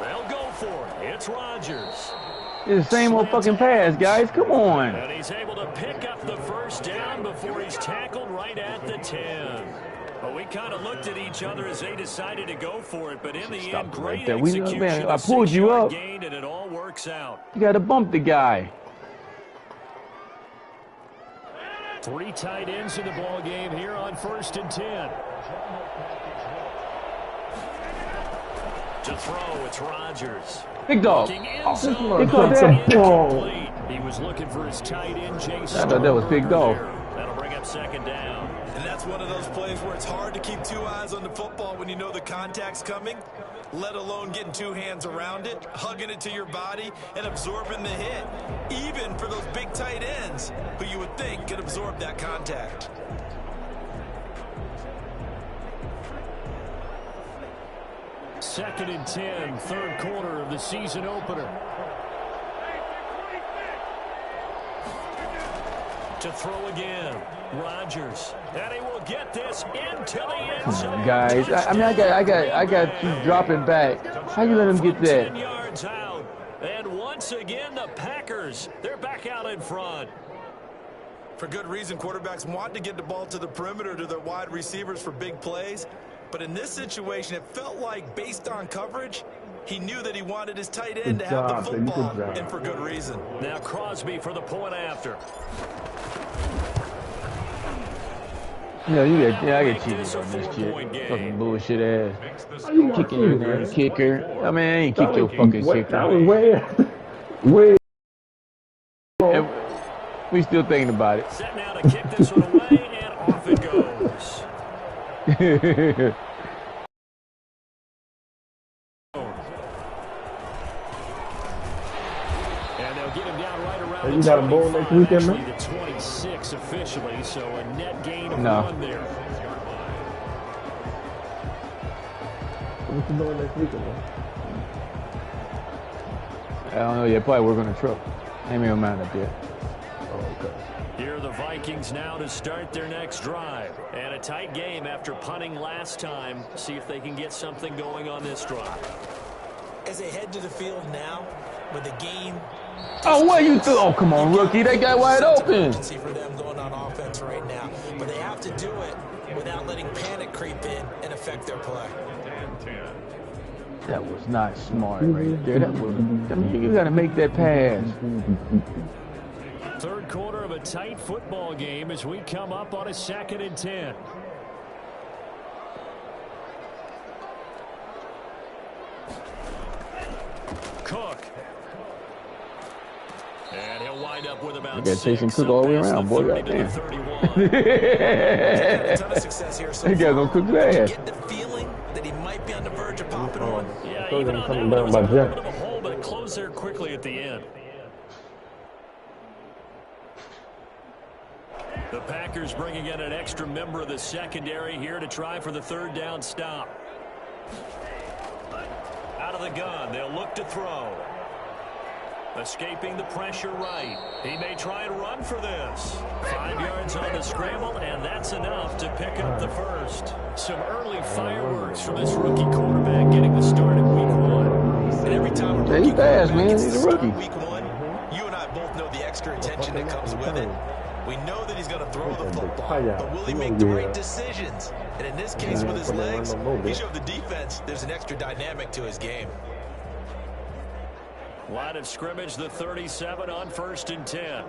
They'll go for it. It's Rodgers. It's the same old fucking pass, guys. Come on. And he's able to pick up the first down before he's tackled right at the 10. But we kind of looked at each other as they decided to go for it. But in the end, great right there. We- execution. man, A I pulled you 6-yard up. gain, and it all works out. You got to bump the guy. 3 tight ends in the ball game here on 1st and 10. To throw, it's Rodgers. Big dog. Looking Oh, end zone, they caught it's that. incomplete. He was looking for his tight end, Jason. I thought that was Big Dog. That'll bring up 2nd down. And that's one of those plays where it's hard to keep 2 eyes on the football when you know the contact's coming, let alone getting 2 hands around it, hugging it to your body, and absorbing the hit. Even for those big tight ends who you would think could absorb that contact. Second and 10, 3rd quarter of the season opener. To throw again, Rodgers, and he will get this into the end zone. Guys, I got you dropping back. How you let him get 10 that? yards out. And once again, the Packers, they're back out in front. For good reason, quarterbacks want to get the ball to the perimeter to their wide receivers for big plays. But in this situation, it felt like, based on coverage, he knew that he wanted his tight end to have the Good football, job. and for good reason. Now Crosby for the point after. Yeah, I get cheated on this shit. Fucking bullshit ass. Makes the Kicking your damn kicker. I mean, I ain't kicked your fucking That kicker. was way. And we still thinking about it. Set now to kick this one away, and off it goes. And they'll get him down right around You the got a bowl next 25, weekend, man? actually the 26 officially, so a net gain of No. 1 there. What you doing next weekend, man? I don't know yet. Probably work on the truck. Ain't me a man up there. Oh, okay. Here are the Vikings now to start their next drive. And a tight game after punting last time. See if they can get something going on this drive. As they head to the field now, with the game. Oh, what you do? Oh, come on, rookie. They got wide open. For them going on offense right now. But they have to do it without letting panic creep in and affect their play. That was not smart right there. That was, you got to make that pass. Third quarter of a tight football game as we come up on a 2nd and 10. Cook. And he'll wind up with about 6. Chasing Cook all the way around, boy. Goddamn. They got gonna cook his ass. Get the feeling that he might be on the verge of popping on. Yeah, even on that one, it was a little bit of a hole, but it closed there quickly at the end. The Packers bringing in an extra member of the secondary here to try for the 3rd down stop. Out of the gun, they'll look to throw. Escaping the pressure right. He may try and run for this. 5 yards on the scramble, and that's enough to pick up the first. Some early fireworks from this rookie quarterback getting the start in week 1. And every time a rookie fast, man. He's a rookie. Week 1, you and I both know the extra attention that comes with it. We know that he's going to throw the football, but will he make the right decisions? And in this case, with his legs, he showed the defense there's an extra dynamic to his game. Line of scrimmage, the 37 on 1st and 10.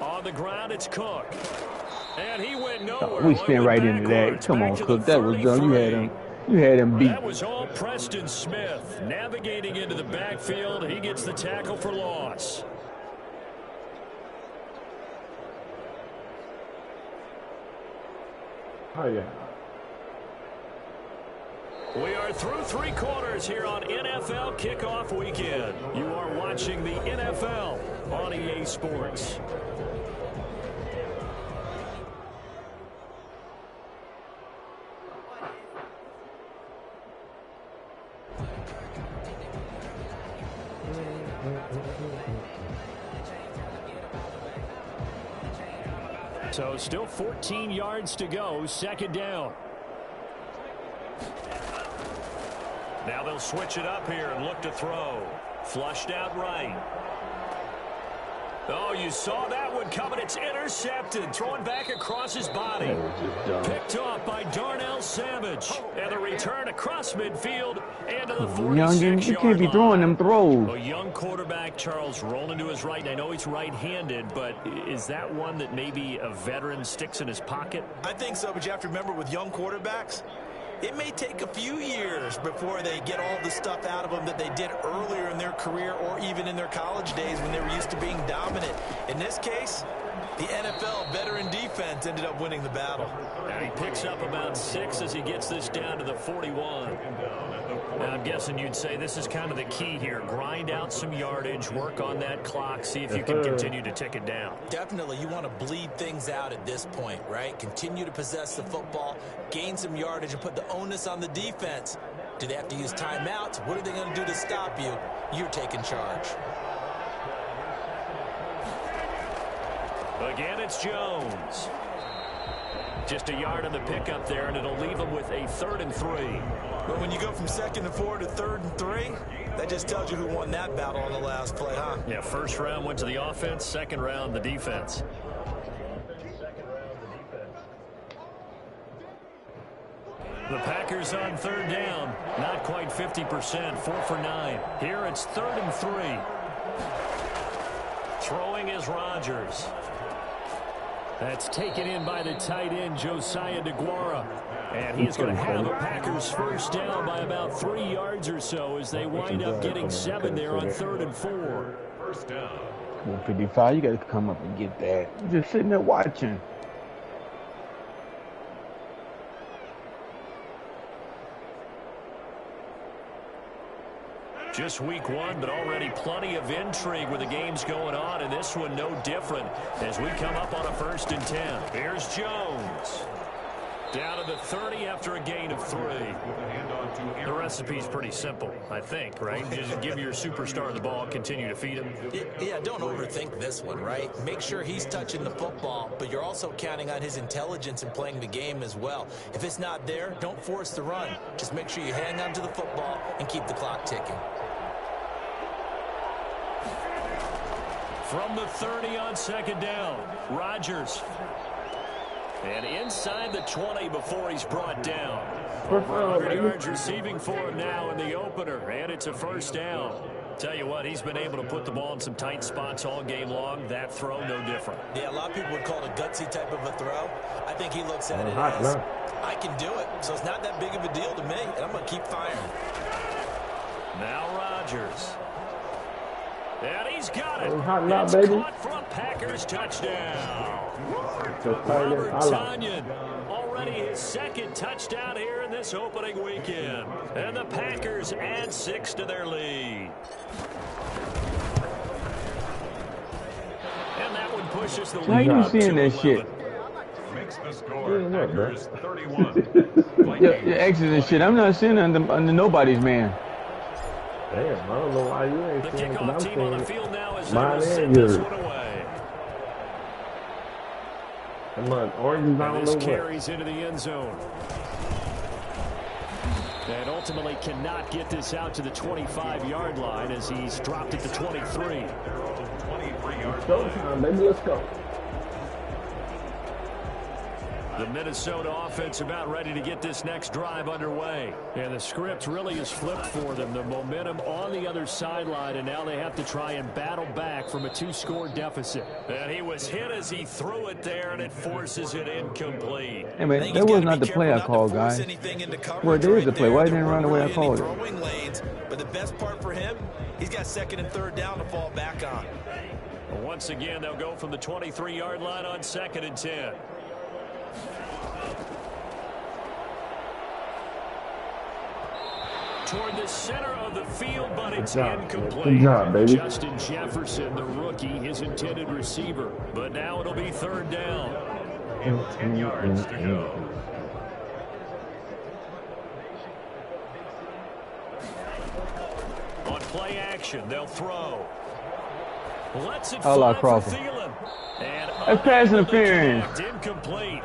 On the ground, it's Cook. And he went nowhere. We spin right into that. Come on, Cook. That was done. You had him beat. That was all Preston Smith. Navigating into the backfield. He gets the tackle for loss. Oh, yeah. We are through 3 quarters here on NFL Kickoff Weekend. You are watching the NFL on EA Sports. So still 14 yards to go, 2nd down. Now they'll switch it up here and look to throw. Flushed out right. Oh, you saw that one coming. It's intercepted. Throwing back across his body. Picked off by Darnell Savage. And the return across midfield and to the 46-yard line. You can't be throwing them throws. A young quarterback, Charles, rolling to his right. And I know he's right-handed, but is that one that maybe a veteran sticks in his pocket? I think so, but you have to remember with young quarterbacks, it may take a few years before they get all the stuff out of them that they did earlier in their career or even in their college days when they were used to being dominant. In this case, the NFL veteran defense ended up winning the battle. And he picks up about 6 as he gets this down to the 41. Now, I'm guessing you'd say this is kind of the key here. Grind out some yardage, work on that clock, see if you can continue to tick it down. Definitely, you want to bleed things out at this point, right? Continue to possess the football, gain some yardage, and put the onus on the defense. Do they have to use timeouts? What are they going to do to stop you? You're taking charge. Again, it's Jones. Just a yard on the pickup there, and it'll leave them with a 3rd and 3. But when you go from 2nd and 4 to 3rd and 3, that just tells you who won that battle on the last play, huh? Yeah, 1st round went to the offense, 2nd round the defense. The Packers on 3rd down. Not quite 50%, 4 for 9. Here it's 3rd and 3. Throwing is Rodgers. That's taken in by the tight end, Josiah DeGuara. And he's going to have a Packers 1st down by about 3 yards or so as they wind up getting 7 there on 3rd and 4. 1st down. 155, you got to come up and get that. You're just sitting there watching. Just week 1, but already plenty of intrigue with the games going on, and this one no different as we come up on a 1st and 10. Here's Jones. Down to the 30 after a gain of 3. The recipe's pretty simple, I think, right? Just give your superstar the ball, continue to feed him. Yeah, don't overthink this one, right? Make sure he's touching the football, but you're also counting on his intelligence in playing the game as well. If it's not there, don't force the run. Just make sure you hang on to the football and keep the clock ticking. From the 30 on second down, Rodgers. And inside the 20 before he's brought down. Over 100 yards receiving for him now in the opener, and it's a first down. Tell you what, he's been able to put the ball in some tight spots all game long. That throw, no different. Yeah, a lot of people would call it a gutsy type of a throw. I think he looks at it as, I can do it, so it's not that big of a deal to me, and I'm going to keep firing. Now Rodgers. And he's got it. It's baby. Caught for a Packers touchdown. Robert Tonyan, already his second touchdown here in this opening weekend. And the Packers add 6 to their lead. And that one pushes the lead. How you seeing this shit? Makes the score Packers 31. You're exiting shit. I'm not seeing under nobody's man. Damn, I don't know why you ain't The seeing it. kickoff team on the field now is mine send and this yours. one away. Come on, orange, I don't This know what. carries into the end zone. And ultimately cannot get this out to the 25-yard line as he's dropped it to 23. 23-yard Showtime, baby, let's go. The Minnesota offense about ready to get this next drive underway. And the script really is flipped for them. The momentum on the other sideline, and now they have to try and battle back from a 2-score deficit. And he was hit as he threw it there, and it forces it incomplete. Hey, man, that was not the play I called, guys. Well, there is the play. Why didn't he run the way I called it? Lanes, but the best part for him, he's got second and third down to fall back on. Once again, they'll go from the 23-yard line on 2nd and 10. Toward the center of the field, but it's incomplete. Good job, baby. Justin Jefferson, the rookie, his intended receiver. But now it'll be 3rd down. and 10 yards to go. On play action, they'll throw. Let's it I like fly for Crawford. Thielen. And That's pass interference. incomplete.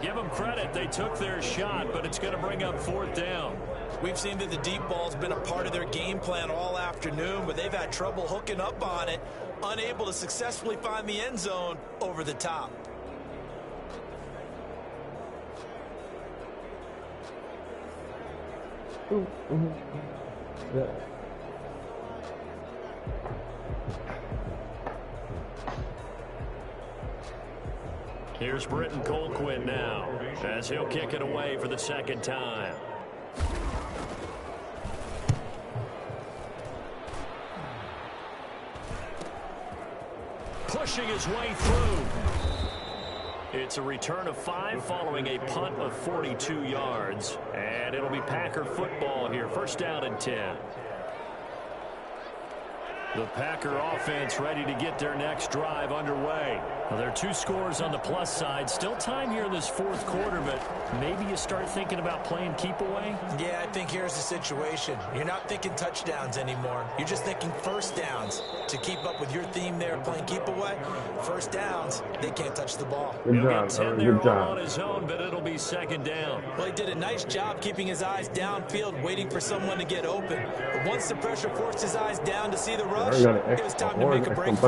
Give them credit. They took their shot, but it's going to bring up 4th down. We've seen that the deep ball's been a part of their game plan all afternoon, but they've had trouble hooking up on it, unable to successfully find the end zone over the top. Yeah. Here's Britton Colquhoun now, as he'll kick it away for the 2nd time. Pushing his way through. It's a return of 5 following a punt of 42 yards. And it'll be Packer football here. 1st down and 10. The Packer offense ready to get their next drive underway. Well, there are 2 scores on the plus side. Still time here in this 4th quarter, but maybe you start thinking about playing keep away? Yeah, I think here's the situation. You're not thinking touchdowns anymore. You're just thinking 1st downs. To keep up with your theme there, playing keep away, 1st downs, they can't touch the ball. Good job, good job. On his own, but it'll be 2nd down. Well, he did a nice job keeping his eyes downfield, waiting for someone to get open. But once the pressure forced his eyes down to see the rush, it was time to make a break.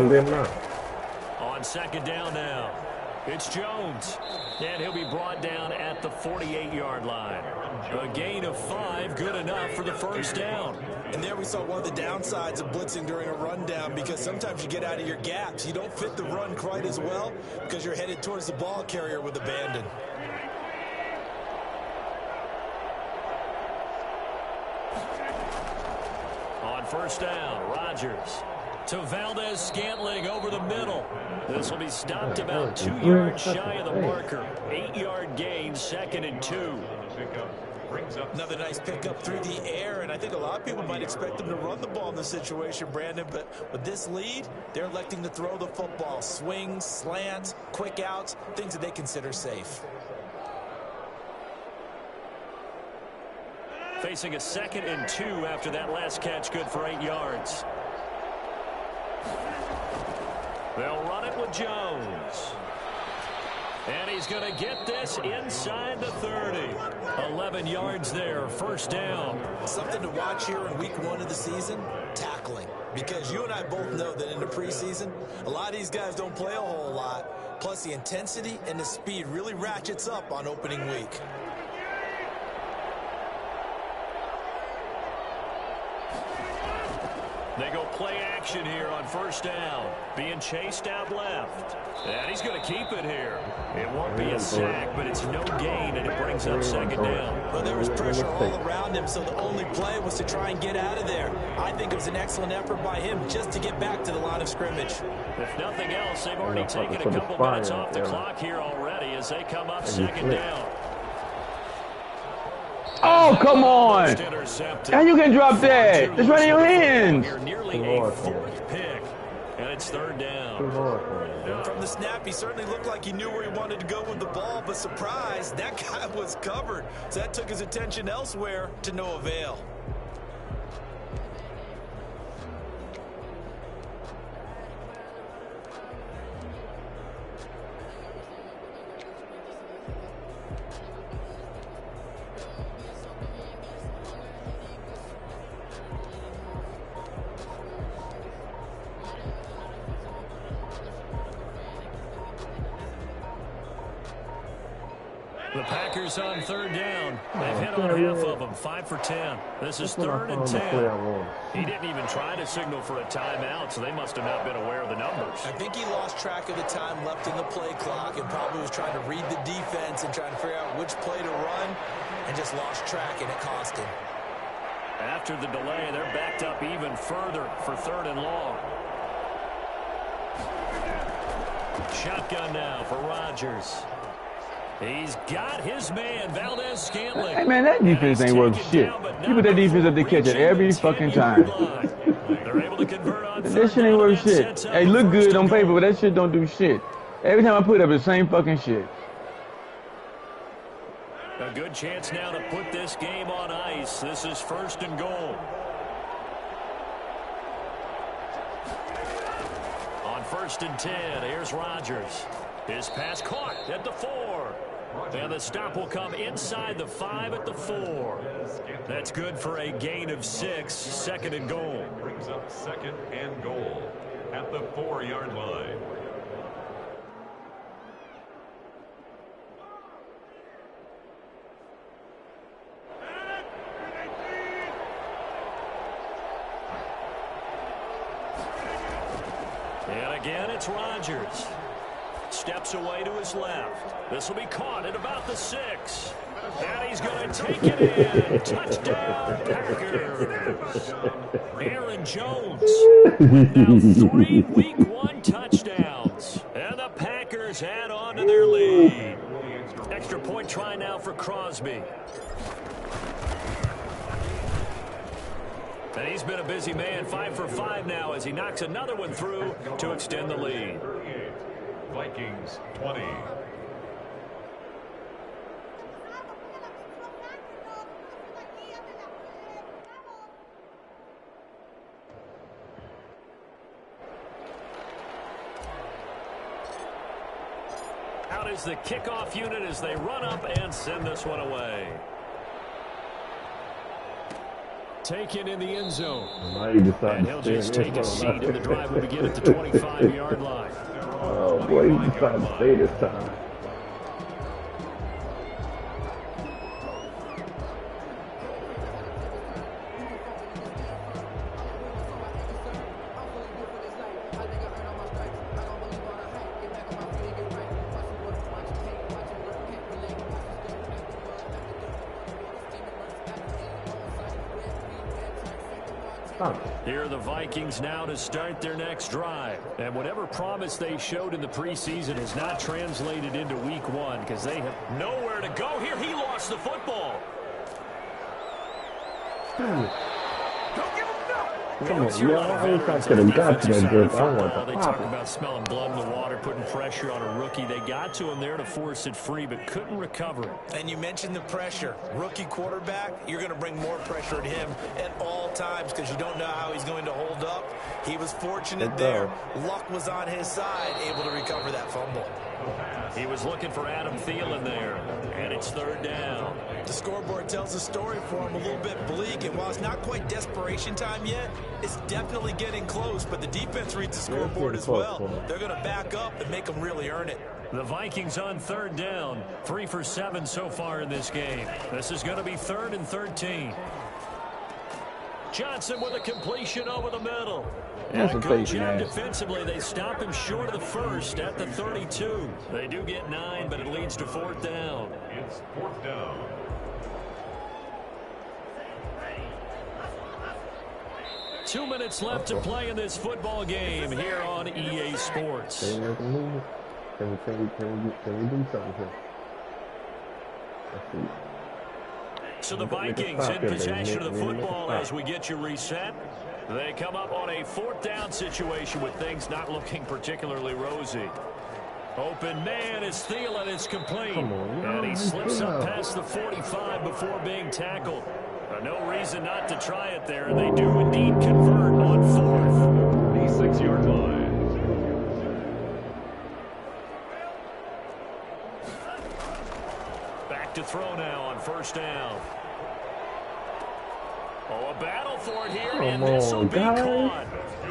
On 2nd down now, it's Jones. And he'll be brought down at the 48-yard line. A gain of 5, good enough for the 1st down. And there we saw one of the downsides of blitzing during a rundown, because sometimes you get out of your gaps. You don't fit the run quite as well because you're headed towards the ball carrier with abandon. On 1st down, Rodgers to Valdez-Scantling over the middle. This will be stopped about 2 yards shy of the marker. 8-yard gain, 2nd and 2. Another nice pickup through the air, and I think a lot of people might expect them to run the ball in this situation, Brandon, but with this lead, they're electing to throw the football. Swings, slants, quick outs, things that they consider safe. Facing a 2nd and 2 after that last catch, good for 8 yards. They'll run it with Jones. And he's going to get this inside the 30. 11 yards there, first down. Something to watch here in week 1 of the season, tackling. Because you and I both know that in the preseason, a lot of these guys don't play a whole lot. Plus, the intensity and the speed really ratchets up on opening week. They go play action here on first down. Being chased out left. And he's going to keep it here. It won't be a sack, but it's no gain, and it brings up 2nd down. Well, there was pressure all around him, so the only play was to try and get out of there. I think it was an excellent effort by him just to get back to the line of scrimmage. If nothing else, they've already taken a couple minutes off the clock here already as they come up 2nd down. Oh, come on. How you can drop that? It's right in your hands. Nearly a 4th pick, and it's 3rd down. From the snap, he certainly looked like he knew where he wanted to go with the ball, but surprise, that guy was covered. So that took his attention elsewhere to no avail. The Packers on 3rd down. They've hit on half of them, 5 for 10. This is 3rd and 10. He didn't even try to signal for a timeout, so they must have not been aware of the numbers. I think he lost track of the time left in the play clock and probably was trying to read the defense and trying to figure out which play to run and just lost track, and it cost him. After the delay, they're backed up even further for 3rd and long. Shotgun now for Rodgers. He's got his man, Valdez-Scantling. Hey, man, that defense ain't worth shit. You put that defense up to catch it every fucking time. They're able to convert on that shit ain't worth shit. Hey, look good on paper, but that shit don't do shit. Every time I put up the same fucking shit. A good chance now to put this game on ice. This is 1st and goal. On 1st and 10, here's Rodgers. His pass caught at the 4. And the stop will come inside the 5 at the 4. That's good for a gain of 6. 2nd and goal. Brings up 2nd and goal at the 4-yard line. And again, it's Rodgers. Steps away to his left. This will be caught at about the 6. And he's going to take it in. Touchdown, Packers. Aaron Jones. Now 3 Week 1 touchdowns. And the Packers add on to their lead. Extra point try now for Crosby. And he's been a busy man, 5 for 5 now as he knocks another one through to extend the lead. Vikings 20. Out is the kickoff unit as they run up and send this one away. Taken in the end zone. And he'll just take a seat, and the drive will begin at the 25-yard line. Oh, boy, he decided to stay this time. Here are the Vikings now to start their next drive. And whatever promise they showed in the preseason has not translated into week 1 because they have nowhere to go. Here he lost the football. Come What's on, your yeah, lot of I wish I veterans could on the have got to defensive that side of grip. the I don't football? want They to talk pop it. about smelling blood in the water, putting pressure on a rookie. They got to him there to force it free, but couldn't recover it. And you mentioned the pressure. Rookie quarterback, you're going to bring more pressure at him at all times because you don't know how he's going to hold up. He was fortunate there. Luck was on his side, able to recover that fumble. He was looking for Adam Thielen there, and it's third down. The scoreboard tells a story for him a little bit bleak, and while it's not quite desperation time yet, it's definitely getting close, but the defense reads the scoreboard as well. They're going to back up and make them really earn it. The Vikings on third down, 3 for 7 so far in this game. This is going to be 3rd and 13. Johnson with a completion over the middle. And a good job defensively. They stop him short of the first at the 32. They do get 9, but it leads to 4th down. It's 4th down. Two minutes left to play in this football game here on EA Sports. Can we do something here? Let's see. So the Vikings in possession of the football as we get you reset. They come up on a 4th down situation with things not looking particularly rosy. Open man is Thielen is complete. And he slips up past the 45 before being tackled. No reason not to try it there, and they do indeed convert on 4th. 46-yard line. Back to throw now on 1st down. Oh, a battle for it here, and this will be caught.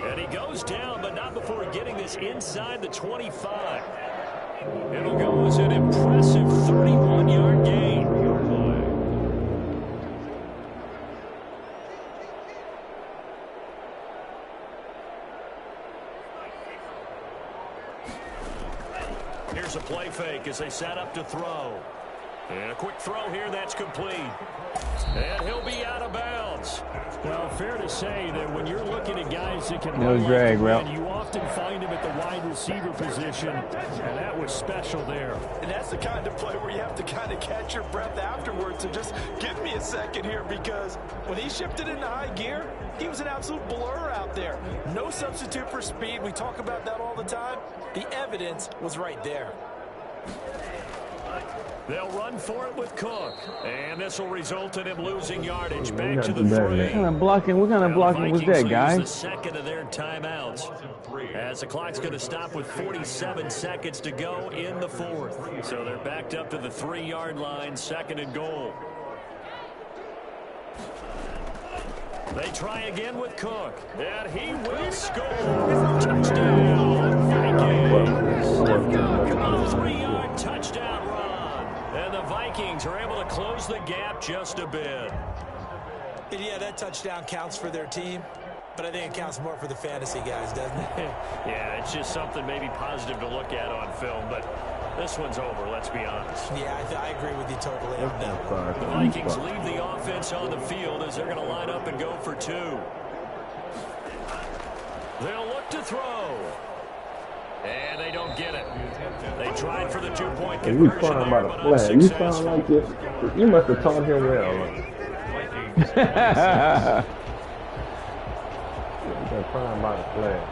And he goes down, but not before getting this inside the 25. It'll go as an impressive 31-yard gain. Here's a play fake as they set up to throw. And a quick throw here, that's complete. And he'll be out of bounds. Well, fair to say that when you're looking at guys that can run drag like route. you often find him at the wide receiver position, and that was special there. And that's the kind of play where you have to kind of catch your breath afterwards and just give me a second here, because when he shifted into high gear, he was an absolute blur out there. No substitute for speed. We talk about that all the time. The evidence was right there. They'll run for it with Cook. And this will result in him losing yardage. Back to the 3. What kind of blocking was that, guys? The second of their timeouts. As the clock's going to stop with 47 seconds to go in the 4th. So they're backed up to the 3-yard line, 2nd and goal. They try again with Cook. And he will score. Touchdown, Vikings. A 3-yard touchdown run. And the Vikings are able to close the gap just a bit. And yeah, that touchdown counts for their team, but I think it counts more for the fantasy guys, doesn't it? Yeah, it's just something maybe positive to look at on film, but this one's over, let's be honest. Yeah, I agree with you totally on that. The Vikings leave the offense on the field as they're going to line up and go for 2. They'll look to throw. And they don't get it. They tried for the 2-point conversion. You crying about a flag. You sound like this. You must have taught him well. You're crying about a flag.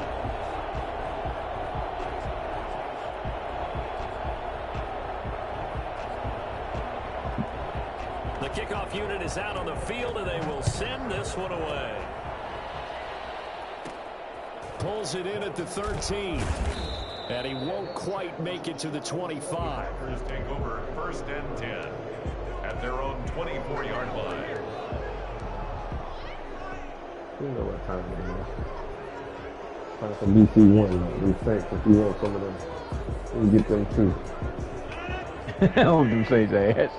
The kickoff unit is out on the field, and they will send this one away. Pulls it in at the 13. And he won't quite make it to the 25. Packers take over 1st and 10 at their own 24-yard line. You know what time it is. Time for BC1. We think if you want some of them, we get them too. I don't do Saints ass.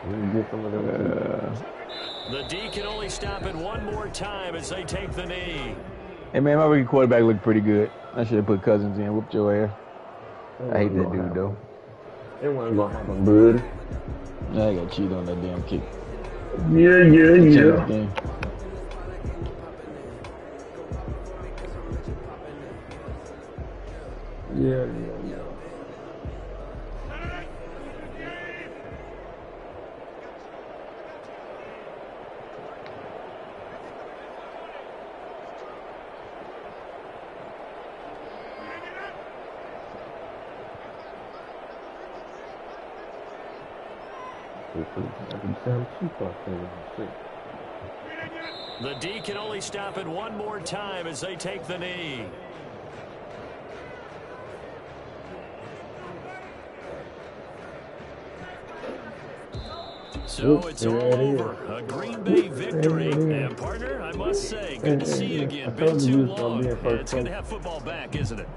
We get some of them too. The D can only stop it one more time as they take the knee. Hey, man, my rookie quarterback looked pretty good. I should have put Cousins in. Whooped your ass. I hate that dude, though. It wasn't going to happen, bud. I got cheated on that damn kick. Yeah. Yeah. The D can only stop it one more time as they take the knee. So it's all over. A Green Bay victory. And partner, I must say, good to see you again. Been too long. It's good to have football back, isn't it?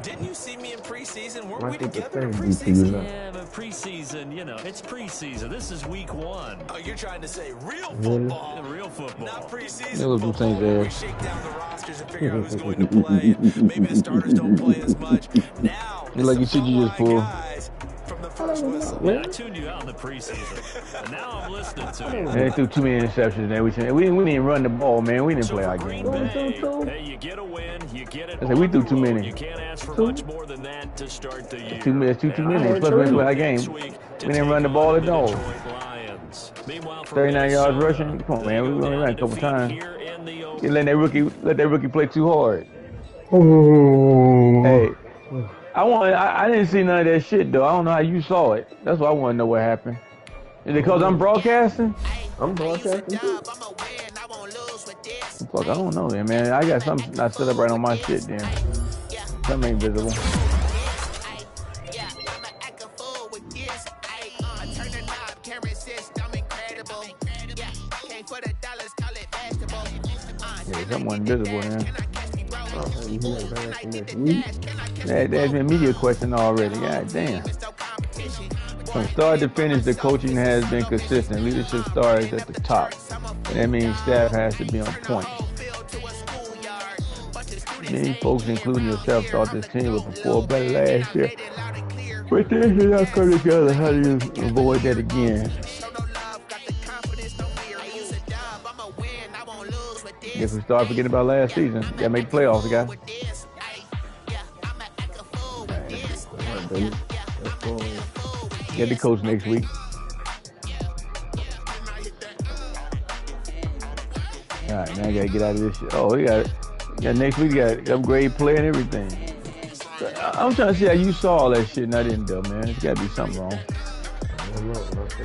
Didn't you see me in preseason? Weren't we together in preseason? Yeah, but preseason, you know, it's preseason. This is week 1. Oh, you're trying to say real football. Real football. Not preseason Those football. things Where there. we shake down the rosters and figure out who's going to play. Maybe the starters don't play as much. Now, It's like you should you just pull. guys from the first whistle. Man, I tuned you out in the preseason. And now I'm listening to you. They threw too many interceptions there. We didn't even run the ball, man. We didn't So play for our Green game. Bay, hey, you get a win, you get it. I said, we on threw the too road. many. You can't ask for much more than that to start the year. Too many And plus we didn't play our next game. week to We didn't take run the on ball at the all. Detroit Lions. Meanwhile, for 39 yards Minnesota, rushing. Come on, they man. We go only down ran a to couple defeat times. here in the You let that rookie play too hard. Oh. Hey, I didn't see none of that shit though. I don't know how you saw it. That's why I want to know what happened. Is it because I'm broadcasting? I'm broadcasting too. Fuck, I don't know then, man. I got something not set up right on my shit then. Something ain't visible. Yeah, something wasn't visible then. That's been media question already. God damn. From start to finish, the coaching has been consistent. Leadership starts at the top. And that means staff has to be on point. Many folks, including yourself, thought this team would perform better last year. But things did not come together. How do you avoid that again? Guess we start forgetting about last season. Gotta make the playoffs, guys. Get the coach next week. All right, now I gotta get out of this shit. Oh, we got it. Yeah, next week we got upgrade play and everything. I'm trying to see how you saw all that shit and I didn't, though, man. There's gotta be something wrong. I don't know.